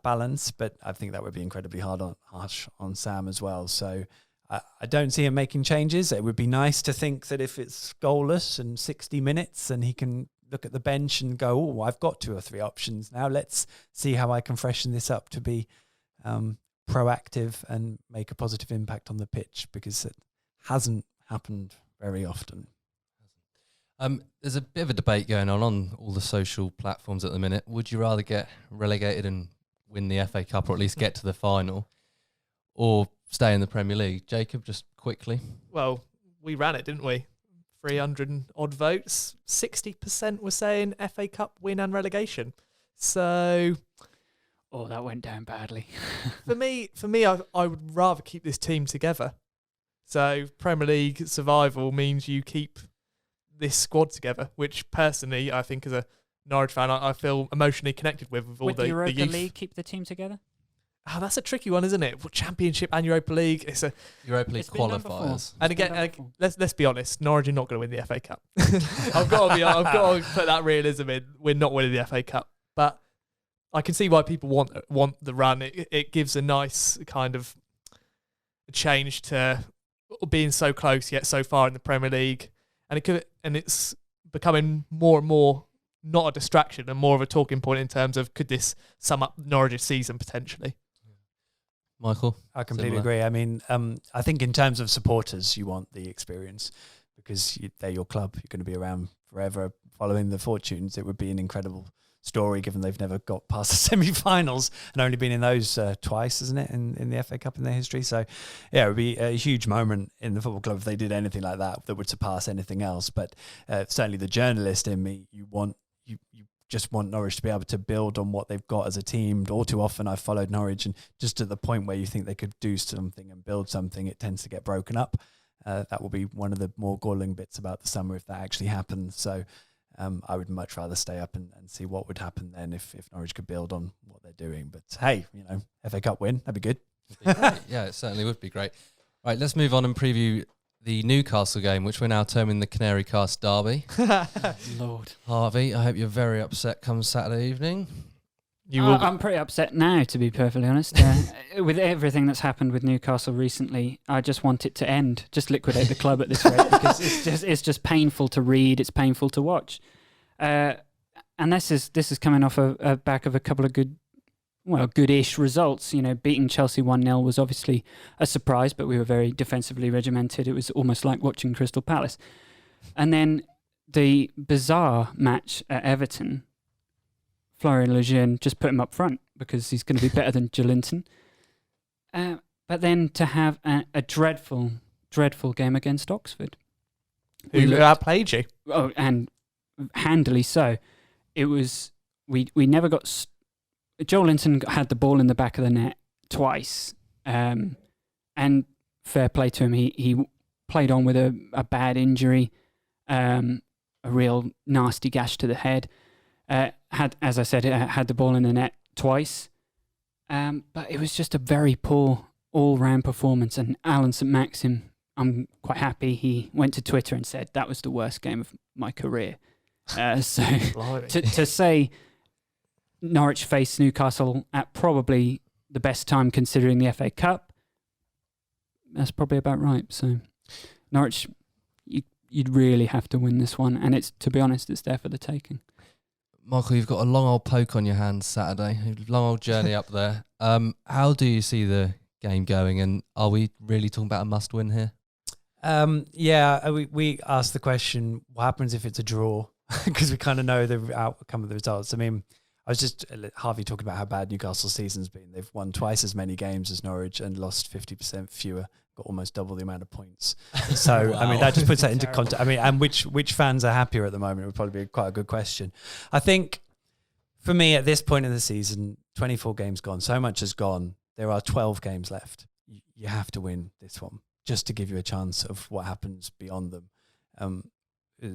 balance. But I think that would be incredibly harsh on Sam as well. So I don't see him making changes. It would be nice to think that if it's goalless and 60 minutes and he can look at the bench and go, oh, I've got 2 or 3 options now. Let's see how I can freshen this up to be proactive and make a positive impact on the pitch, because it hasn't happened very often. There's a bit of a debate going on all the social platforms at the minute. Would you rather get relegated and win the FA Cup, or at least get to the final, or stay in the Premier League? Jacob, just quickly. Well, we ran it, didn't we? 300 and odd votes. 60% were saying FA Cup win and relegation. So, that went down badly. for me, I would rather keep this team together. So Premier League survival means you keep this squad together, which personally I think as a Norwich fan I feel emotionally connected with all Would the Europa youth. League keep the team together? that's a tricky one, isn't it? Championship and Europa League. It's a Europa League It's been done qualifiers. and again, let's be honest. Norwich are not going to win the FA Cup. I've got to put that realism in. We're not winning the FA Cup, but I can see why people want the run. It gives a nice kind of change to being so close yet so far in the Premier League, and it's becoming more and more not a distraction and more of a talking point in terms of could this sum up Norwich's season potentially. Michael? I completely Similar. agree. I mean, I think in terms of supporters, you want the experience because they're your club. You're going to be around forever following the fortunes. It would be an incredible story given they've never got past the semi-finals and only been in those twice, isn't it, in the FA Cup in their history. So, yeah, it would be a huge moment in the football club if they did anything like that would surpass anything else. But certainly the journalist in me, you just want Norwich to be able to build on what they've got as a team. All too often I've followed Norwich and just at the point where you think they could do something and build something, it tends to get broken up. That will be one of the more galling bits about the summer if that actually happens. So I would much rather stay up and see what would happen then if Norwich could build on what they're doing. But hey, FA Cup win, that'd be good. Yeah, it certainly would be great. Right, let's move on and preview the Newcastle game, which we're now terming the Canary Cast derby. Lord. Harvey, I hope you're very upset come Saturday evening. I'm pretty upset now, to be perfectly honest. With everything that's happened with Newcastle recently, I just want it to end. Just liquidate the club at this rate because it's just painful to read. It's painful to watch. And this is coming off a back of a couple of goodish results. Beating Chelsea 1-0 was obviously a surprise, but we were very defensively regimented. It was almost like watching Crystal Palace. And then the bizarre match at Everton, Florian Lejeune just put him up front because he's going to be better than Jolinton. But then to have a dreadful, dreadful game against Oxford. Who outplayed you? Oh, and handily so. It was, we never got... Jolinton had the ball in the back of the net twice. And fair play to him. He played on with a bad injury, a real nasty gash to the head. Had the ball in the net twice. But it was just a very poor all-round performance. And Alan St. Maxim, I'm quite happy, he went to Twitter and said, that was the worst game of my career. So to say Norwich faced Newcastle at probably the best time considering the FA Cup, that's probably about right. So Norwich, you'd really have to win this one. And to be honest, it's there for the taking. Michael, you've got a long old poke on your hands Saturday, a long old journey up there. How do you see the game going, and are we really talking about a must-win here? We asked the question, what happens if it's a draw? Because we kind of know the outcome of the results. I mean, I was just, Harvey talking about how bad Newcastle's season's been. They've won twice as many games as Norwich and lost 50% fewer, got almost double the amount of points. So, Wow. I mean, that just puts that into context. I mean, and which fans are happier at the moment would probably be quite a good question. I think for me at this point in the season, 24 games gone, so much has gone. There are 12 games left. You have to win this one just to give you a chance of what happens beyond them.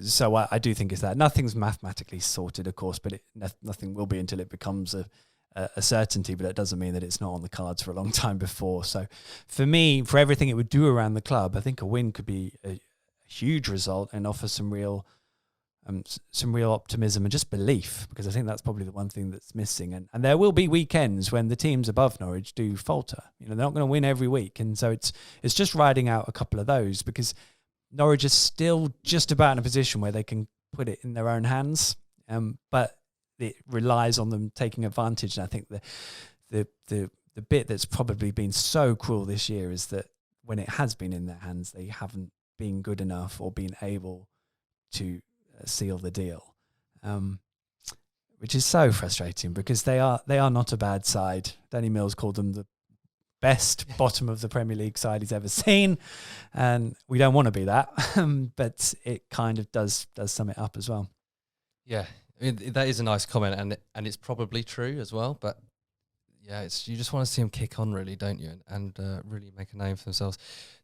So I do think it's that. Nothing's mathematically sorted, of course, but nothing will be until it becomes a certainty, but it doesn't mean that it's not on the cards for a long time before. So for me, for everything it would do around the club, I think a win could be a huge result and offer some real optimism and just belief, because I think that's probably the one thing that's missing. And there will be weekends when the teams above Norwich do falter. They're not going to win every week. And so it's just riding out a couple of those, because Norwich is still just about in a position where they can put it in their own hands, but it relies on them taking advantage. And I think the bit that's probably been so cruel this year is that when it has been in their hands, they haven't been good enough or been able to seal the deal, which is so frustrating because they are not a bad side. Danny Mills called them the best bottom of the Premier League side he's ever seen, and we don't want to be that, but it kind of does sum it up as well. Yeah, I mean, that is a nice comment, and it's probably true as well. But yeah, you just want to see them kick on, really, don't you? And really make a name for themselves.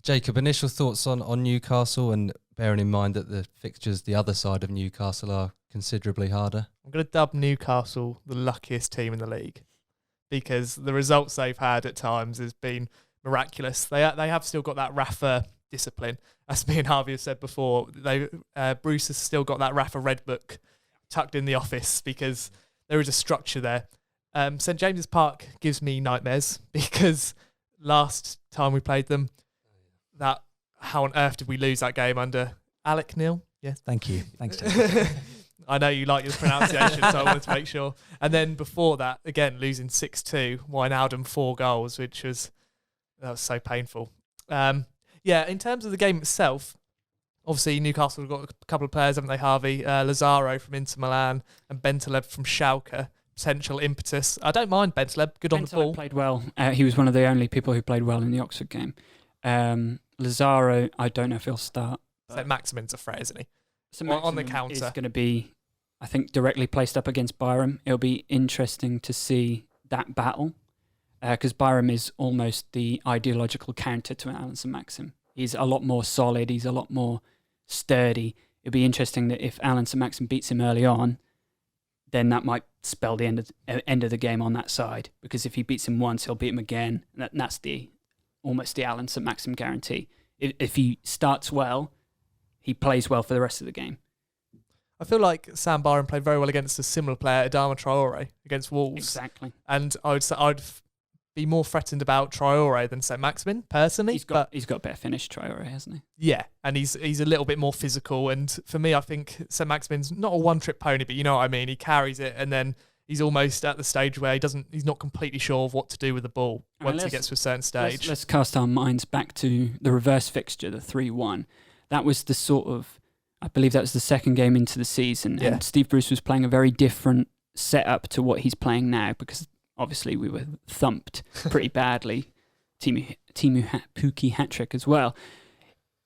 Jacob, initial thoughts on Newcastle, and bearing in mind that the fixtures the other side of Newcastle are considerably harder. I'm going to dub Newcastle the luckiest team in the league because the results they've had at times has been miraculous. They have still got that Rafa discipline, as me and Harvey have said before. Bruce has still got that Rafa Red Book tucked in the office because there is a structure there. St James's Park gives me nightmares because last time we played them, how on earth did we lose that game under Alec Neil? Yes. Thank you. Thanks, Dave. I know you like your pronunciation, so I wanted to make sure. And then before that, again, losing 6-2, Wijnaldum 4 goals, that was so painful. In terms of the game itself, obviously Newcastle have got a couple of players, haven't they, Harvey? Lazaro from Inter Milan and Bentaleb from Schalke. Potential impetus. I don't mind Bentaleb, good on the ball. Played well. He was one of the only people who played well in the Oxford game. Lazaro, I don't know if he'll start. St Maximin's a threat, isn't he? St On the Maximin counter. is going to be, I think, directly placed up against Byram. It'll be interesting to see that battle because Byram is almost the ideological counter to Alan St Maxim. He's a lot more solid. He's a lot more sturdy. It'll be interesting that if Alan St Maxim beats him early on, then that might spell the end of the game on that side. Because if he beats him once, he'll beat him again. And that's almost the Alan St Maxim guarantee. If he starts well, he plays well for the rest of the game. I feel like Sam Byram played very well against a similar player, Adama Traore, against Wolves. Exactly. And I'd be more threatened about Traore than St Maximin, personally. He's got better finish, Traore, hasn't he? Yeah, and he's a little bit more physical. And for me, I think St Maximin's not a one-trick pony, but you know what I mean. He carries it, and then he's almost at the stage where he's not completely sure of what to do with the ball once he gets to a certain stage. Let's cast our minds back to the reverse fixture, the 3-1. That was the sort of, I believe that was the second game into the season, and Steve Bruce was playing a very different setup to what he's playing now because obviously we were thumped pretty badly. Timu Pukki hat-trick as well.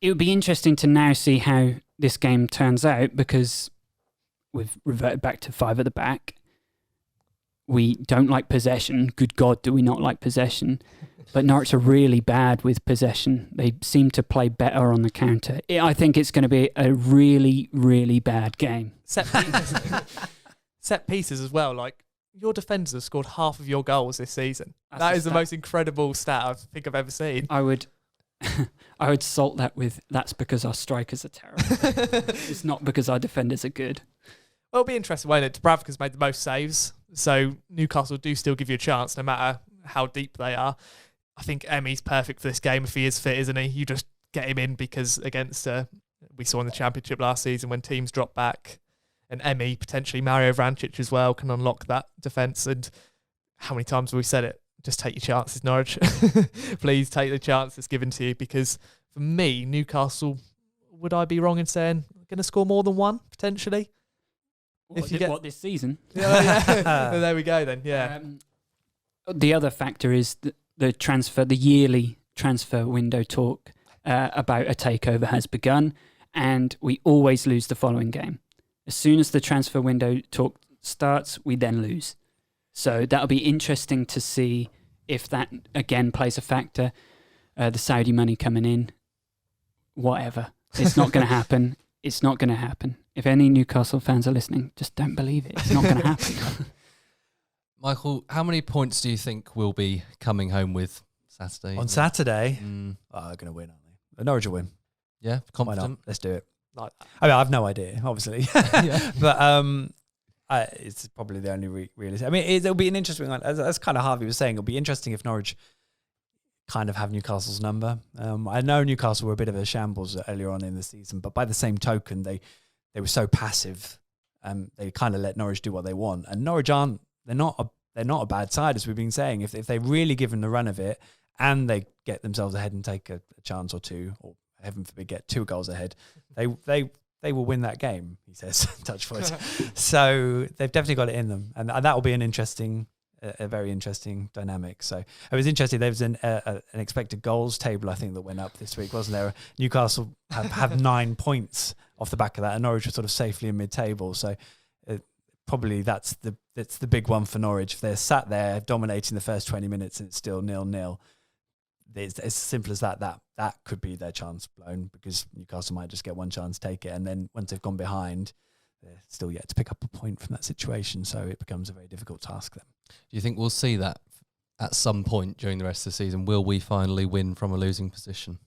It would be interesting to now see how this game turns out because we've reverted back to 5 at the back. We don't like possession. Good God, do we not like possession? But Norwich are really bad with possession. They seem to play better on the counter. I think it's going to be a really, really bad game. Set pieces as well. Like, your defenders have scored half of your goals this season. That is the most incredible stat I think I've ever seen. I would salt that with, that's because our strikers are terrible. It's not because our defenders are good. Well, it'll be interesting, won't it? Dubravka's made the most saves, so Newcastle do still give you a chance no matter how deep they are. I think Emmy's perfect for this game if he is fit, isn't he? You just get him in because against, we saw in the Championship last season when teams drop back, and Emmy, potentially Mario Vrancic as well, can unlock that defence. And how many times have we said it? Just take your chances, Norwich. Please take the chance that's given to you because for me, Newcastle, would I be wrong in saying going to score more than one, potentially? What, this season? Yeah. There we go then, yeah. The other factor is the yearly transfer window talk about a takeover has begun, and we always lose the following game. As soon as the transfer window talk starts, we then lose. So that'll be interesting to see if that again plays a factor. The Saudi money coming in, whatever. It's not going to happen. It's not going to happen. If any Newcastle fans are listening, just don't believe it. It's not going to happen. Michael, how many points do you think we'll be coming home with Saturday? On Saturday? They're going to win, aren't they? Norwich will win. Yeah, confident. Why not? Let's do it. I mean, I have no idea, obviously. But it's probably the only realistic. I mean, it'll be an interesting one. As kind of Harvey was saying, it'll be interesting if Norwich kind of have Newcastle's number. I know Newcastle were a bit of a shambles earlier on in the season, but by the same token, they were so passive. They kind of let Norwich do what they want. And Norwich they're not a bad side, as we've been saying. If they really give them the run of it and they get themselves ahead and take a chance or two, or heaven forbid get 2 goals ahead, they will win that game, he says, touch wood. So they've definitely got it in them. And that will be a very interesting dynamic. So it was interesting. There was an expected goals table, I think, that went up this week, wasn't there? Newcastle have 9 points off the back of that, and Norwich was sort of safely in mid-table. So probably that's the big one for Norwich. If they're sat there dominating the first 20 minutes and it's still 0-0, it's as simple as that. That could be their chance blown because Newcastle might just get one chance, take it, and then once they've gone behind, they're still yet to pick up a point from that situation. So it becomes a very difficult task then. Do you think we'll see that at some point during the rest of the season, will we finally win from a losing position?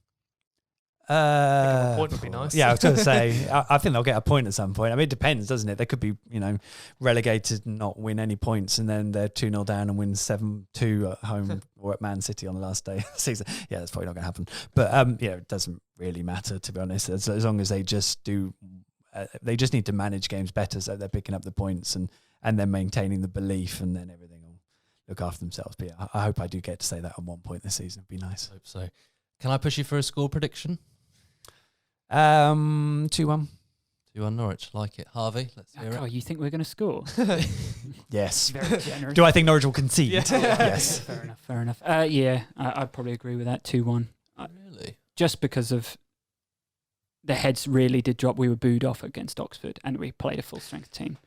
A point would be nice. Yeah, I was going to say, I think they'll get a point at some point. I mean, it depends, doesn't it? They could be, relegated and not win any points, and then they're 2-0 down and win 7-2 at home or at Man City on the last day of the season. Yeah, that's probably not going to happen. But, it doesn't really matter, to be honest, as long as they just do. They just need to manage games better so they're picking up the points and then maintaining the belief, and then everything will look after themselves. But yeah, I hope I do get to say that at one point this season. It'd be nice. Hope so. Can I push you for a score prediction? 2-1. 2-1 Norwich. Like it. Harvey, let's hear Oh, it. you think we're going to score? Yes. Very generous. Do I think Norwich will concede? Yeah. Yes. Fair enough. Yeah, I'd probably agree with that. 2-1. Really? Just because of the heads really did drop. We were booed off against Oxford, and we played a full strength team.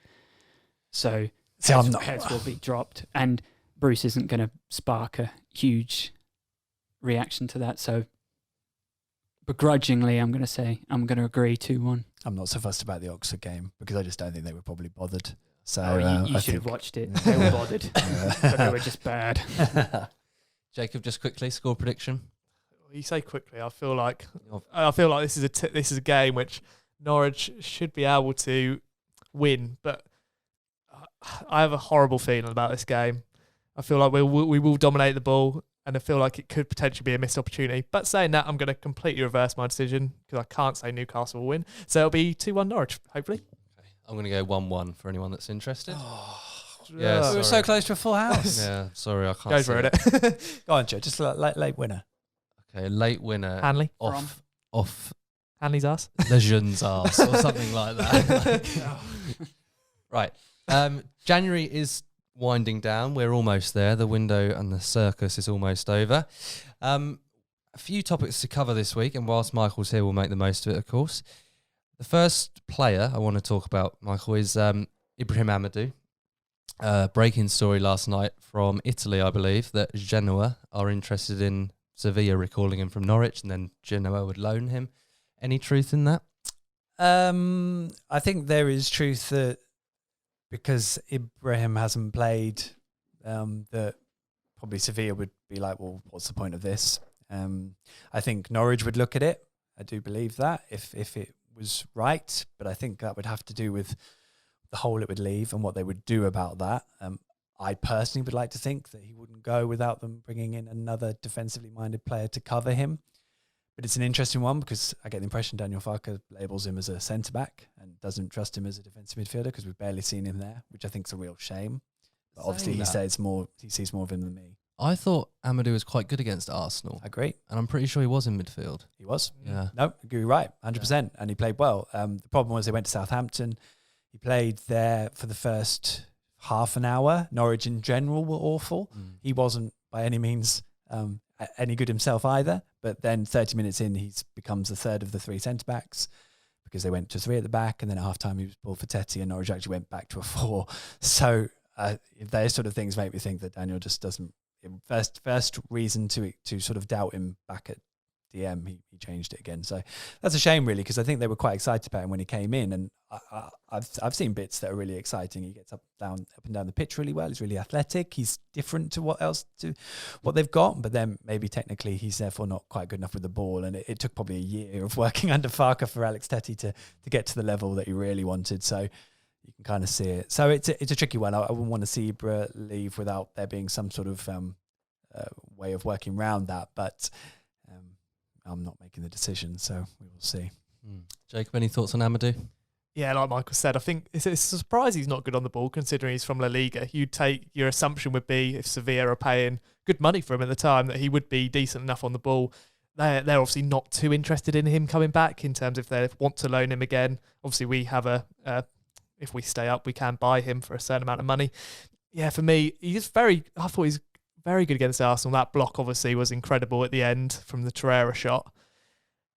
So See, heads will be dropped, and Bruce isn't going to spark a huge reaction to that. So begrudgingly, I'm going to agree 2-1. I'm not so fussed about the Oxford game because I just don't think they were probably bothered. So You I should have think- watched it. They were bothered, but they were just bad. Jacob, just quickly, score prediction. You say quickly. I feel like this is a game which Norwich should be able to win, but I have a horrible feeling about this game. I feel like we will dominate the ball, and I feel like it could potentially be a missed opportunity. But saying that, I'm going to completely reverse my decision because I can't say Newcastle will win. So it'll be 2-1 Norwich, hopefully. Okay. I'm going to go 1-1 for anyone that's interested. Yeah, we were so close to a full house. Yeah, sorry, I can't Go say for it. it. Go on, Joe. Just a late winner. Okay, late winner Hanley. off Hanley's ass. Legion's arse or something like that. Right. January is winding down. We're almost there. The window and the circus is almost over. A few topics to cover this week, and whilst Michael's here, we'll make the most of it, of course. The first player I want to talk about, Michael, is Ibrahim Amadou. Breaking story last night from Italy, I believe, that Genoa are interested in Sevilla recalling him from Norwich, and then Genoa would loan him. Any truth in that? I think there is truth that because Ibrahim hasn't played, that probably Sevilla would be like, well, what's the point of this? I think Norwich would look at it. I do believe that if it was right, but I think that would have to do with the hole it would leave and what they would do about that. I personally would like to think that he wouldn't go without them bringing in another defensively minded player to cover him. But it's an interesting one because I get the impression Daniel Farke labels him as a centre-back and doesn't trust him as a defensive midfielder because we've barely seen him there, which I think is a real shame. But obviously he sees more of him than me. I thought Amadou was quite good against Arsenal. I agree. And I'm pretty sure he was in midfield. He was. Yeah. No, you're right, 100%. And he played well. The problem was they went to Southampton. He played there for the first half an hour. Norwich in general were awful. He wasn't by any means any good himself either. But then 30 minutes in, he becomes the third of the three centre-backs because they went to three at the back. And then at half-time, he was pulled for Teti and Norwich actually went back to a 4. So those sort of things make me think that Daniel just doesn't... First reason to sort of doubt him back at DM, he changed it again. So that's a shame, really, because I think they were quite excited about him when he came in, and I've seen bits that are really exciting. He gets up and down the pitch really well. He's really athletic. He's different to what they've got, but then maybe technically he's therefore not quite good enough with the ball. And it took probably a year of working under Farke for Alex Teti to get to the level that he really wanted. So you can kind of see it. So it's a tricky one. I wouldn't want to see Ibra leave without there being some sort of way of working around that, but I'm not making the decision, so we will see. Jacob, any thoughts on Amadou? Yeah, like Michael said, I think it's a surprise he's not good on the ball considering he's from La Liga. Your assumption would be if Sevilla are paying good money for him at the time that he would be decent enough on the ball. They're obviously not too interested in him coming back in terms of if they want to loan him again. Obviously, we have if we stay up, we can buy him for a certain amount of money. Yeah, for me, I thought he's very good against Arsenal. That block obviously was incredible at the end from the Torreira shot.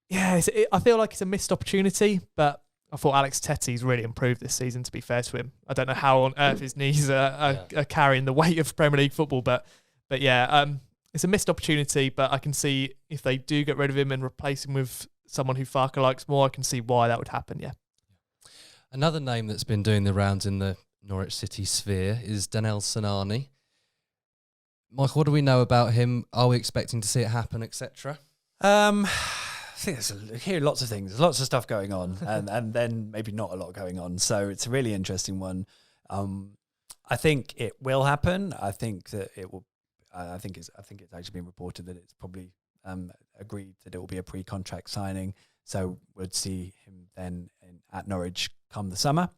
Yeah, I feel like it's a missed opportunity, but I thought Alex Teti's really improved this season, to be fair to him. I don't know how on earth his knees are carrying the weight of Premier League football, but yeah, it's a missed opportunity, but I can see if they do get rid of him and replace him with someone who Farke likes more, I can see why that would happen, yeah. Another name that's been doing the rounds in the Norwich City sphere is Danel Sinani. Michael, what do we know about him? Are we expecting to see it happen, etc.? I think hear lots of things. There's lots of stuff going on, and then maybe not a lot going on. So it's a really interesting one. I think it will happen. I think that it will. I think it's actually been reported that it's probably agreed that it will be a pre-contract signing. So we'd see him then at Norwich come the summer.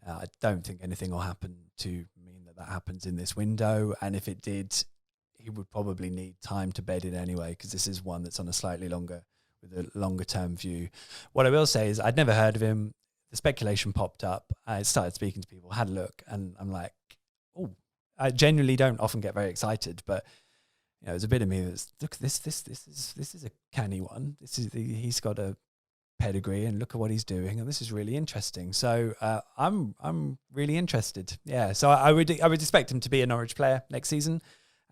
I don't think anything will happen to mean that happens in this window. And if it did, he would probably need time to bed in anyway, because this is one that's on a slightly longer, with a longer term view. What I will say is I'd never heard of him. The speculation popped up. I started speaking to people, had a look, and I'm like, oh, I genuinely don't often get very excited, but you know, there's a bit of me that's, look, this is a canny one. He's got a pedigree, and look at what he's doing, and this is really interesting. So I'm really interested. Yeah, so I would expect him to be a Norwich player next season,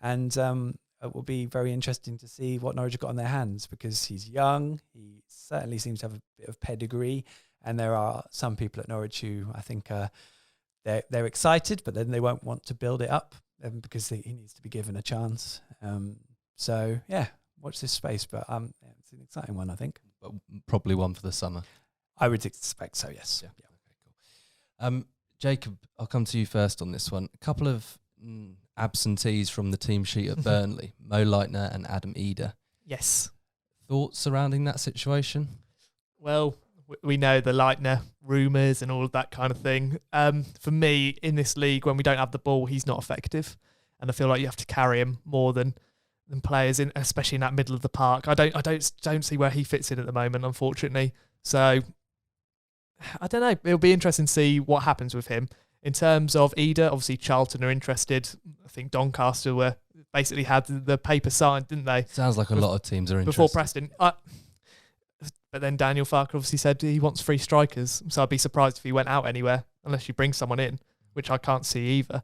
and it will be very interesting to see what Norwich have got on their hands, because he's young. He certainly seems to have a bit of pedigree, and there are some people at Norwich who I think they're excited, but then they won't want to build it up because he needs to be given a chance. So yeah, watch this space, but it's an exciting one, I think. But probably one for the summer. I would expect so, yes. Yeah. Okay, cool. Jacob, I'll come to you first on this one. A couple of absentees from the team sheet at Burnley, Mo Leitner and Adam Eder. Yes. Thoughts surrounding that situation? Well, we know the Leitner rumours and all of that kind of thing. For me, in this league, when we don't have the ball, he's not effective. And I feel like you have to carry him more than players, in, especially in that middle of the park. I don't see where he fits in at the moment, unfortunately. So I don't know. It'll be interesting to see what happens with him. In terms of Eder, obviously Charlton are interested. I think Doncaster basically had the paper signed, didn't they? Sounds like a lot of teams are interested. Before Preston. But then Daniel Farker obviously said he wants free strikers. So I'd be surprised if he went out anywhere unless you bring someone in, which I can't see either.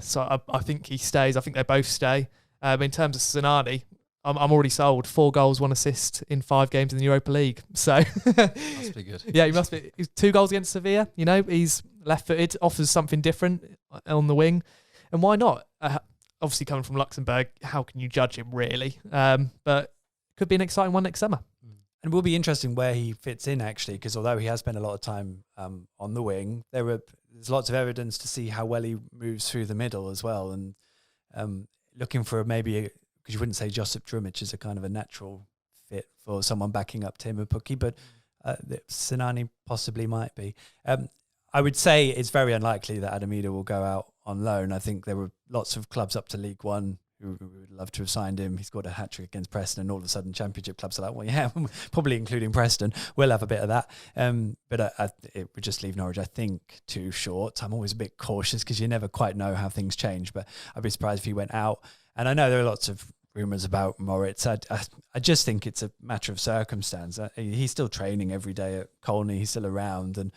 So I think he stays. I think they both stay. In terms of Sinani, I'm already sold. 4 goals, 1 assist in 5 games in the Europa League. So must be good. Yeah, he must be. 2 goals against Sevilla. You know, he's left-footed, offers something different on the wing, and why not? Obviously, coming from Luxembourg, how can you judge him really? But could be an exciting one next summer. And it will be interesting where he fits in, actually, because although he has spent a lot of time on the wing, there's lots of evidence to see how well he moves through the middle as well, and looking for because you wouldn't say Josip Drumic is a kind of a natural fit for someone backing up Timur Pukki, but Sinani possibly might be. I would say it's very unlikely that Adam Eder will go out on loan. I think there were lots of clubs up to League One who would love to have signed him. He's got a hat-trick against Preston, and all of a sudden Championship clubs are like, well, yeah, probably including Preston. We'll have a bit of that. But it would just leave Norwich, I think, too short. I'm always a bit cautious because you never quite know how things change, but I'd be surprised if he went out. And I know there are lots of rumours about Moritz. I just think it's a matter of circumstance. He's still training every day at Colney. He's still around. And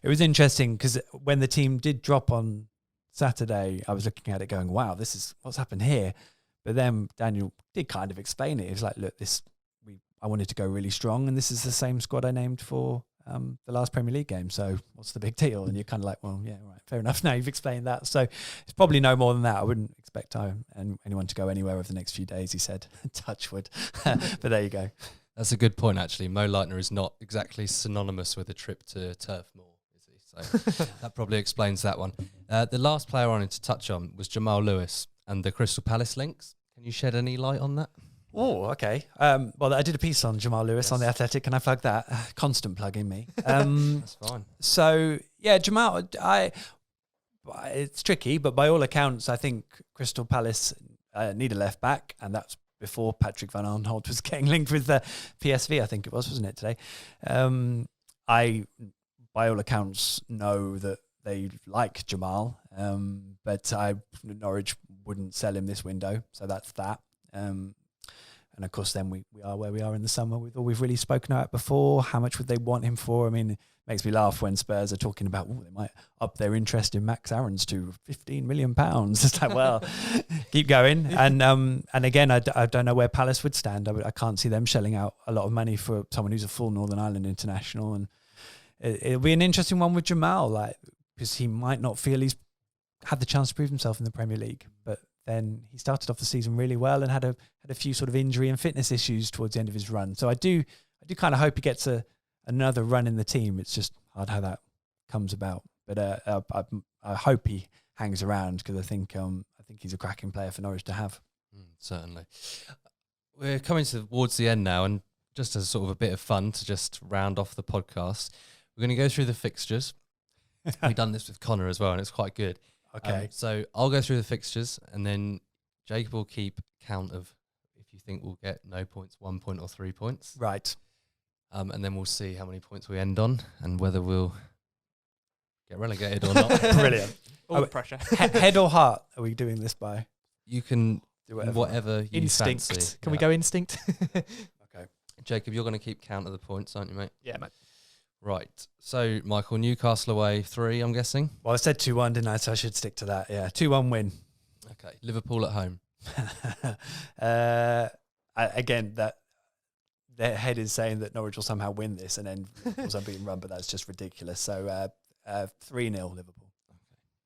it was interesting because when the team did drop on Saturday, I was looking at it going, wow, this is what's happened here. But then Daniel did kind of explain it. He was like, look, I wanted to go really strong, and this is the same squad I named for the last Premier League game. So what's the big deal? And you're kind of like, well, yeah, right, fair enough. Now you've explained that. So it's probably no more than that. I wouldn't expect anyone to go anywhere over the next few days, he said. Touch wood. But there you go. That's a good point, actually. Mo Leitner is not exactly synonymous with a trip to Turf Moor, is he? So that probably explains that one. The last player I wanted to touch on was Jamal Lewis and the Crystal Palace links. Can you shed any light on that? Oh, okay. Well, I did a piece on Jamal Lewis on The Athletic. Can I plug that? Constant plugging me. That's fine. So, yeah, Jamal, it's tricky, but by all accounts, I think Crystal Palace need a left back, and that's before Patrick Van Aanholt was getting linked with the PSV, I think it was, wasn't it, today? I, by all accounts, know that they like Jamal, but Norwich wouldn't sell him this window, so that's that. And of course, then we are where we are in the summer with all we've really spoken about before. How much would they want him for? I mean, it makes me laugh when Spurs are talking about, they might up their interest in Max Aarons to £15 million. It's like, well, keep going. And again, I don't know where Palace would stand. I can't see them shelling out a lot of money for someone who's a full Northern Ireland international. And it'll be an interesting one with Jamal, because he might not feel he's had the chance to prove himself in the Premier League, but then he started off the season really well and had a few sort of injury and fitness issues towards the end of his run. So I do kind of hope he gets another run in the team. It's just hard how that comes about. But I hope he hangs around, because I think he's a cracking player for Norwich to have. Certainly. We're coming towards the end now, and just as sort of a bit of fun to just round off the podcast, we're going to go through the fixtures. We've done this with Connor as well, and it's quite good. Okay. So I'll go through the fixtures, and then Jacob will keep count of if you think we'll get no points, 1 point, or 3 points. Right. And then we'll see how many points we end on and whether we'll get relegated or not. Brilliant. All the pressure. Head or heart are we doing this by? You can Do whatever you Instinct. fancy. Can we go instinct? Okay. Jacob, you're going to keep count of the points, aren't you, mate? Yeah, mate. Right. So, Michael, Newcastle away 3, I'm guessing. Well, I said 2-1, didn't I? So I should stick to that. Yeah, 2-1 win. Okay. Liverpool at home. Again, that their head is saying that Norwich will somehow win this and then Liverpool's unbeaten run, but that's just ridiculous. So 3-0 Liverpool.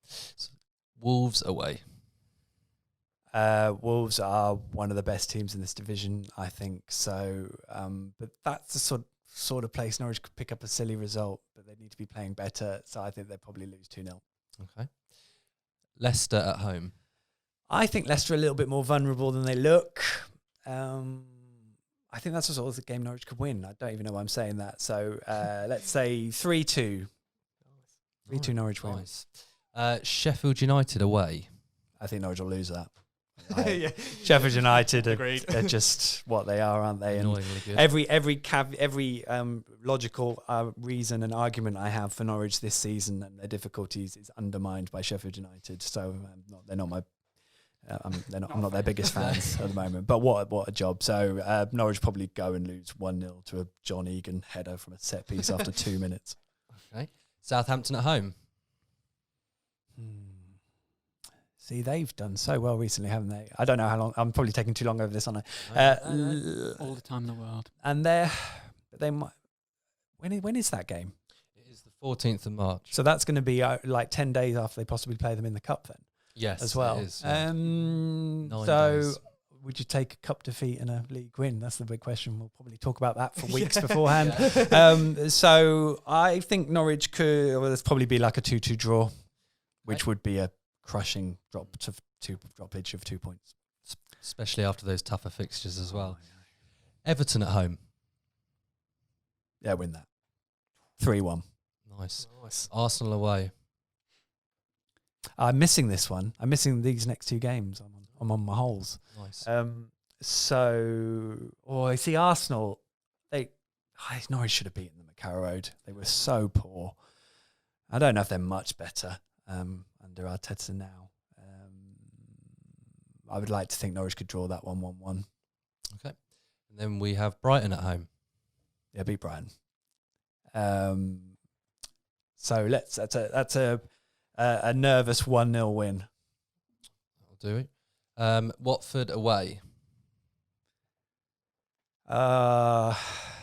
So, Wolves away. Wolves are one of the best teams in this division, I think. So, but that's the sort of place Norwich could pick up a silly result, but they need to be playing better. So I think they'll probably lose 2-0. Okay. Leicester at home. I think Leicester are a little bit more vulnerable than they look. I think that's the sort of the game Norwich could win. I don't even know why I'm saying that. So let's say 3-2. 3-2 Norwich win. Nice. Sheffield United away. I think Norwich will lose that. Yeah. Sheffield United Agreed. are just what they are, aren't they? And Annoyingly good. every logical reason and argument I have for Norwich this season and their difficulties is undermined by Sheffield United. So they're not my. I'm not their biggest fans at the moment. But what a job! So Norwich probably go and lose 1-0 to a John Egan header from a set piece after 2 minutes. Okay. Southampton at home. See, they've done so well recently, haven't they? I don't know how long. I'm probably taking too long over this, aren't I? All the time in the world. And they might. When is that game? It is the 14th of March. So that's going to be like 10 days after they possibly play them in the cup, then. Yes, as well. It is, yeah. 9 So days. would you take a cup defeat and a league win? That's the big question. We'll probably talk about that for weeks beforehand. So I think Norwich could. Well, there's probably be like a 2-2 draw, which would be a crushing droppage of 2 points, Especially after those tougher fixtures as well. Everton at home. Yeah, win that. 3-1. Nice. Arsenal away. I'm missing this one. I'm missing these next 2 games. I'm on my holes. Nice. I see Arsenal. Norwich should have beaten them at Carrow Road. They were so poor. I don't know if they're much better under Arteta now. I would like to think Norwich could draw that 1-1. Okay. And then we have Brighton at home. Yeah, beat Brighton. So that's a nervous 1-0 win. That'll do it. Watford away.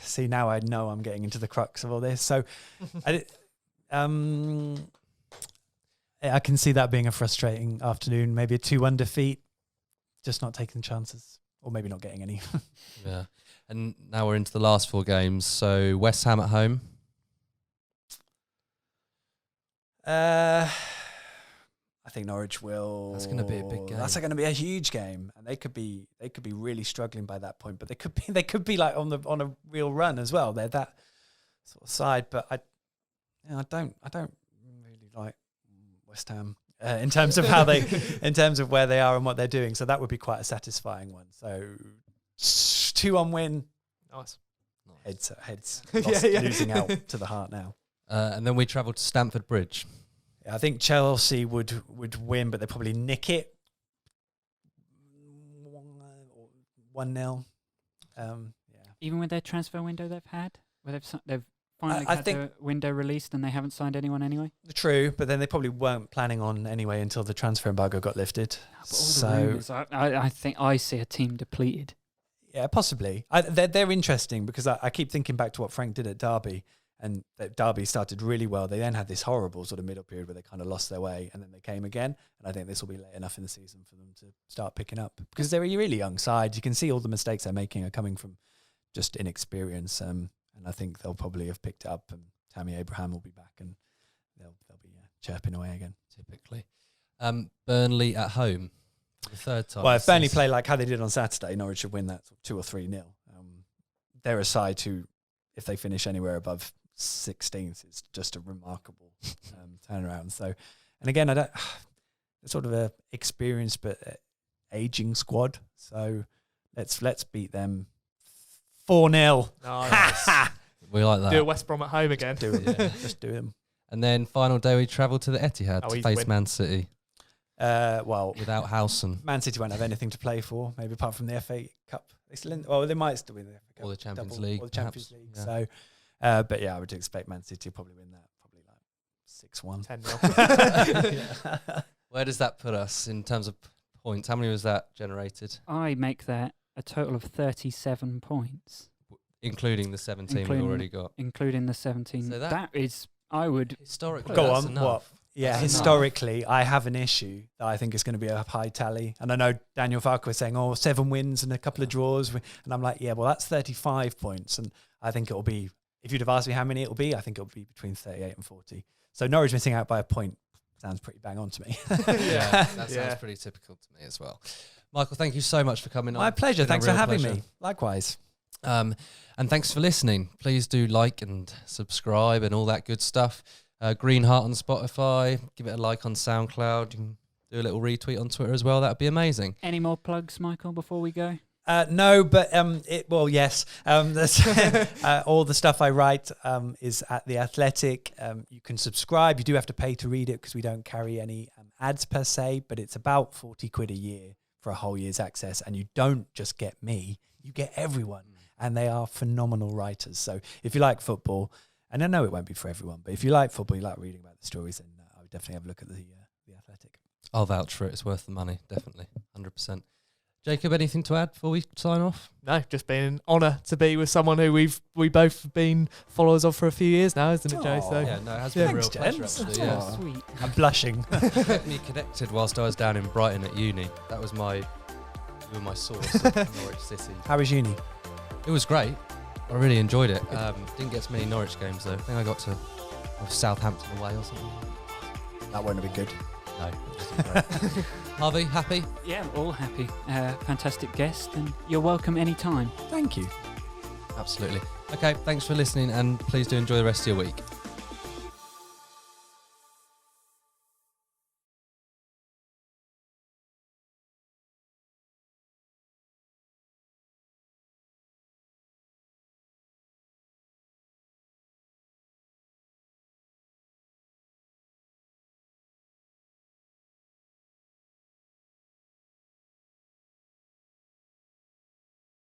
See, now I know I'm getting into the crux of all this. So, I can see that being a frustrating afternoon. Maybe a 2-1 defeat, just not taking chances, or maybe not getting any. Yeah. And now we're into the last 4 games. So West Ham at home. I think Norwich will. That's gonna be a big game. That's going to be a huge game, and they could be really struggling by that point. But they could be like on a real run as well. They're that sort of side, but I don't really like West Ham in terms of in terms of where they are and what they're doing. So that would be quite a satisfying one. So 2-1 win. Nice. Heads. Yeah. Losing out to the heart now. And then we travel to Stamford Bridge. I think Chelsea would win, but they probably nick it 1-0. Even with their transfer window they've had, where they've finally I had think the window released and they haven't signed anyone anyway. True, but then they probably weren't planning on anyway until the transfer embargo got lifted. But all the rumours, I think I see a team depleted. Yeah, possibly. They're interesting because I keep thinking back to what Frank did at Derby, And Derby started really well. They then had this horrible sort of middle period where they kind of lost their way, and then they came again. And I think this will be late enough in the season for them to start picking up, because they're a really young side. You can see all the mistakes they're making are coming from just inexperience. And I think they'll probably have picked it up, and Tammy Abraham will be back, and they'll be chirping away again. Typically. Burnley at home for the third time. Well, if Burnley play like how they did on Saturday, Norwich should win that 2 or 3-0. They're a side who, if they finish anywhere above 16th, it's just a remarkable turnaround. So, and again, it's sort of a experienced but aging squad. So let's beat them 4-0. Nice. We like that. Do it West Brom at home again. Do it, yeah. Just do them. And then final day we travel to the Etihad to easy face win. Man City Well, without Howson Man City won't have anything to play for, maybe apart from the FA Cup. They might still win the FA Cup. or the Champions double, League. Or the Champions perhaps. League. Yeah. So, but yeah, I would expect Man City to probably win that. Probably like 6-1. 10-0. Where does that put us in terms of points? How many was that generated? I make that a total of 37 points, Including the 17 we've Including- already got. including the 17. So that is, I would. Historically, Go that's on, enough. what? Yeah, That's enough. historically, I have an issue that I think is going to be a high tally. And I know Daniel Farquhar was saying, 7 wins and a couple of draws. And I'm like, yeah, well, that's 35 points. And I think it'll be, if you'd have asked me how many it'll be, I think it'll be between 38 and 40. So Norwich missing out by a point sounds pretty bang on to me. Yeah, that sounds Yeah. pretty typical to me as well. Michael, thank you so much for coming on. My pleasure. It's been a Thanks for real having pleasure. me. Likewise. And thanks for listening. Please do like and subscribe and all that good stuff. Green Heart on Spotify. Give it a like on SoundCloud. You can do a little retweet on Twitter as well. That'd be amazing. Any more plugs, Michael, before we go? No, but yes. All the stuff I write is at The Athletic. You can subscribe. You do have to pay to read it because we don't carry any ads per se, but it's about 40 quid a year for a whole year's access. And you don't just get me, you get everyone. And they are phenomenal writers. So if you like football, and I know it won't be for everyone, but if you like football, you like reading about the stories, then I would definitely have a look at The Athletic. I'll vouch for it. It's worth the money. Definitely. 100%. Jacob, anything to add before we sign off? No, just been an honour to be with someone who we both been followers of for a few years now, isn't it, Joe? Aw. So Yeah, no, it has been a real Thanks, pleasure, gents. actually. Aw. Yeah. Sweet. I'm blushing. Kept me connected whilst I was down in Brighton at uni. That was my source of Norwich City. How was uni? It was great. I really enjoyed it. Didn't get to many Norwich games though. I think I got to Southampton away or something. That won't have been good. No, it wasn't great. Harvey, happy? Yeah, all happy. Fantastic guest, and you're welcome anytime. Thank you. Absolutely. Okay, thanks for listening and please do enjoy the rest of your week.